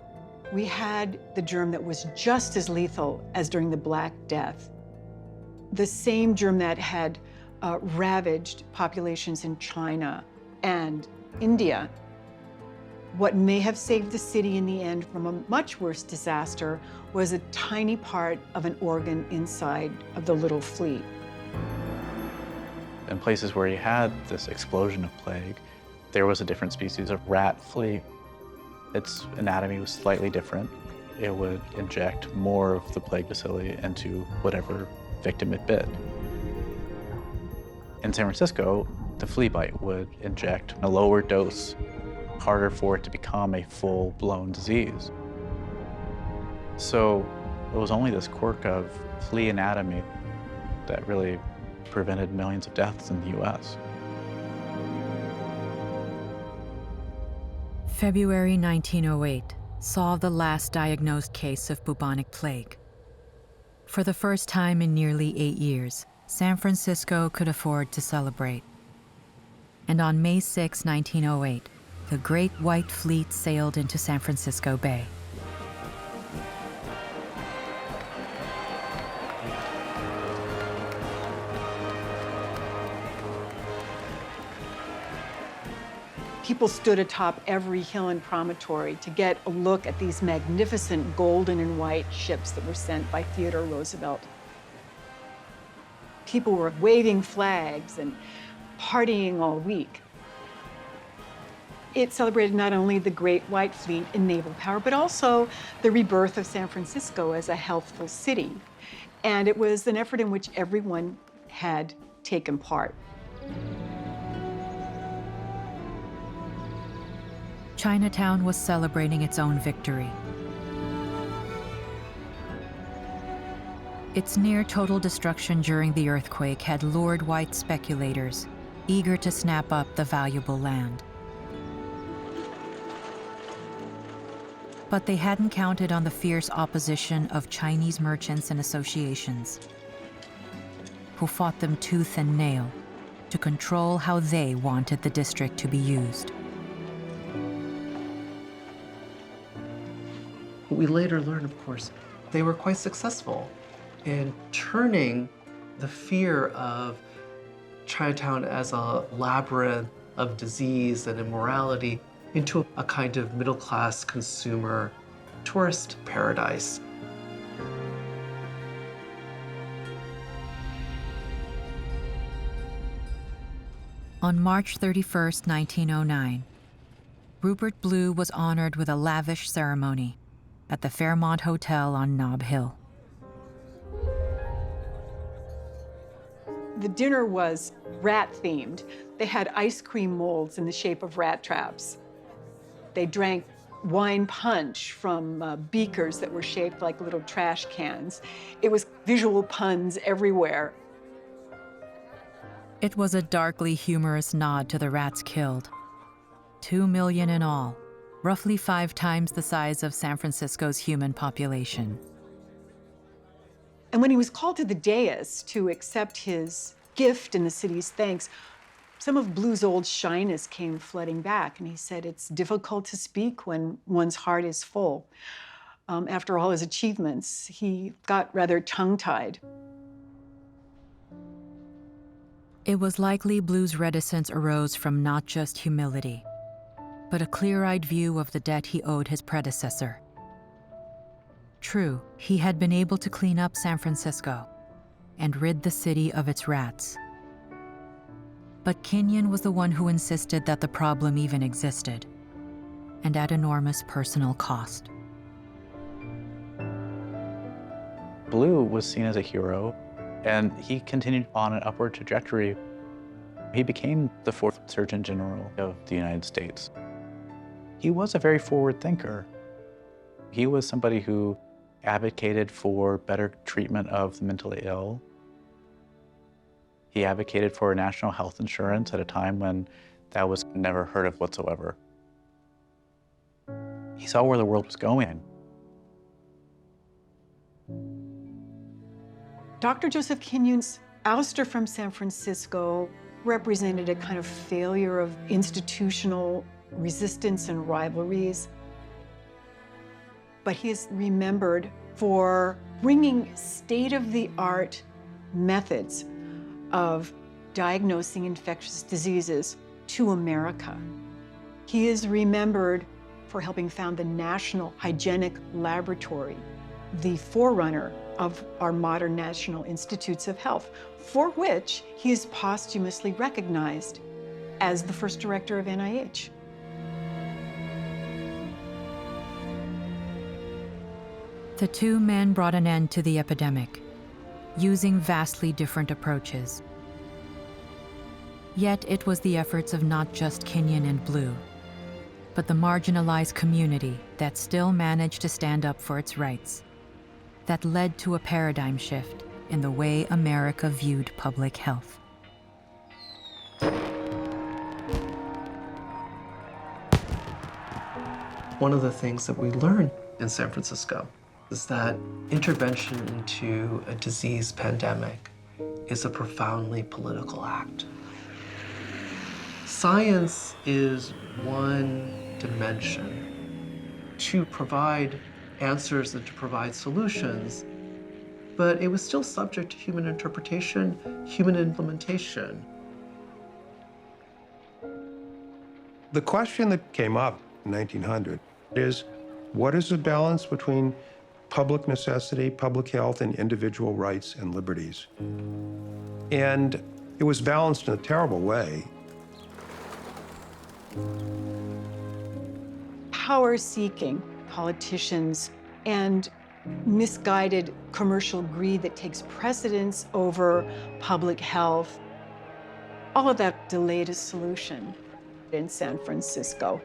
we had the germ that was just as lethal as during the Black Death. The same germ that had ravaged populations in China and India. What may have saved the city in the end from a much worse disaster was a tiny part of an organ inside of the little fleet. In places where you had this explosion of plague, there was a different species of rat flea. Its anatomy was slightly different. It would inject more of the plague bacilli into whatever victim it bit. In San Francisco, the flea bite would inject a lower dose, harder for it to become a full-blown disease. So it was only this quirk of flea anatomy that really prevented millions of deaths in the US. February 1908 saw the last diagnosed case of bubonic plague. For the first time in nearly 8 years, San Francisco could afford to celebrate. And on May 6, 1908, the Great White Fleet sailed into San Francisco Bay. People stood atop every hill and promontory to get a look at these magnificent golden and white ships that were sent by Theodore Roosevelt. People were waving flags and partying all week. It celebrated not only the Great White Fleet and naval power, but also the rebirth of San Francisco as a healthful city. And it was an effort in which everyone had taken part. Chinatown was celebrating its own victory. Its near total destruction during the earthquake had lured white speculators, eager to snap up the valuable land. But they hadn't counted on the fierce opposition of Chinese merchants and associations, who fought them tooth and nail to control how they wanted the district to be used. We later learned, of course, they were quite successful in turning the fear of Chinatown as a labyrinth of disease and immorality into a kind of middle-class consumer tourist paradise. On March 31, 1909, Rupert Blue was honored with a lavish ceremony at the Fairmont Hotel on Nob Hill. The dinner was rat-themed. They had ice cream molds in the shape of rat traps. They drank wine punch from beakers that were shaped like little trash cans. It was visual puns everywhere. It was a darkly humorous nod to the rats killed. 2 million in all, roughly 5 times the size of San Francisco's human population. And when he was called to the dais to accept his gift in the city's thanks, some of Blue's old shyness came flooding back, and he said, "It's difficult to speak when one's heart is full." After all his achievements, he got rather tongue-tied. It was likely Blue's reticence arose from not just humility, but a clear-eyed view of the debt he owed his predecessor. True, he had been able to clean up San Francisco and rid the city of its rats. But Kenyon was the one who insisted that the problem even existed, and at enormous personal cost. Blue was seen as a hero, and he continued on an upward trajectory. He became the 4th Surgeon General of the United States. He was a very forward thinker. He was somebody who advocated for better treatment of the mentally ill. He advocated for national health insurance at a time when that was never heard of whatsoever. He saw where the world was going. Dr. Joseph Kenyon's ouster from San Francisco represented a kind of failure of institutional resistance and rivalries. But he is remembered for bringing state-of-the-art methods of diagnosing infectious diseases to America. He is remembered for helping found the National Hygienic Laboratory, the forerunner of our modern National Institutes of Health, for which he is posthumously recognized as the first director of NIH. The two men brought an end to the epidemic, using vastly different approaches. Yet it was the efforts of not just Kenyon and Blue, but the marginalized community that still managed to stand up for its rights, that led to a paradigm shift in the way America viewed public health. One of the things that we learned in San Francisco is that intervention into a disease pandemic is a profoundly political act. Science is one dimension to provide answers and to provide solutions, but it was still subject to human interpretation, human implementation. The question that came up in 1900 is, what is the balance between public necessity, public health, and individual rights and liberties? And it was balanced in a terrible way. power-seeking politicians and misguided commercial greed that takes precedence over public health. All of that delayed a solution in San Francisco.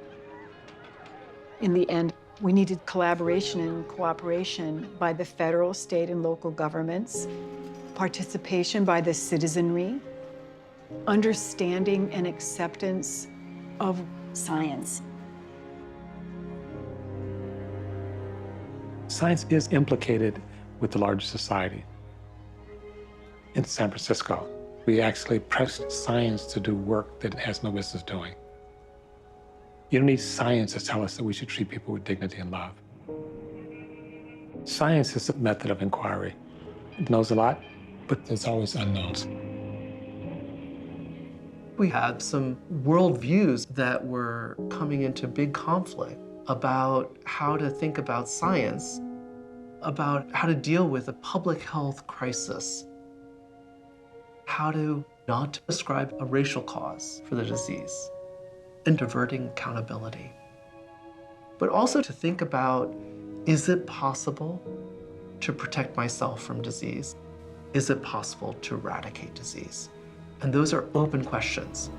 In the end, we needed collaboration and cooperation by the federal, state, and local governments, participation by the citizenry, understanding and acceptance of science. Science is implicated with the larger society. In San Francisco, we actually pressed science to do work that it has no business doing. You don't need science to tell us that we should treat people with dignity and love. Science is a method of inquiry. It knows a lot, but there's always unknowns. We had some worldviews that were coming into big conflict about how to think about science, about how to deal with a public health crisis, how to not ascribe a racial cause for the disease, and diverting accountability. But also to think about, is it possible to protect myself from disease? Is it possible to eradicate disease? And those are open questions.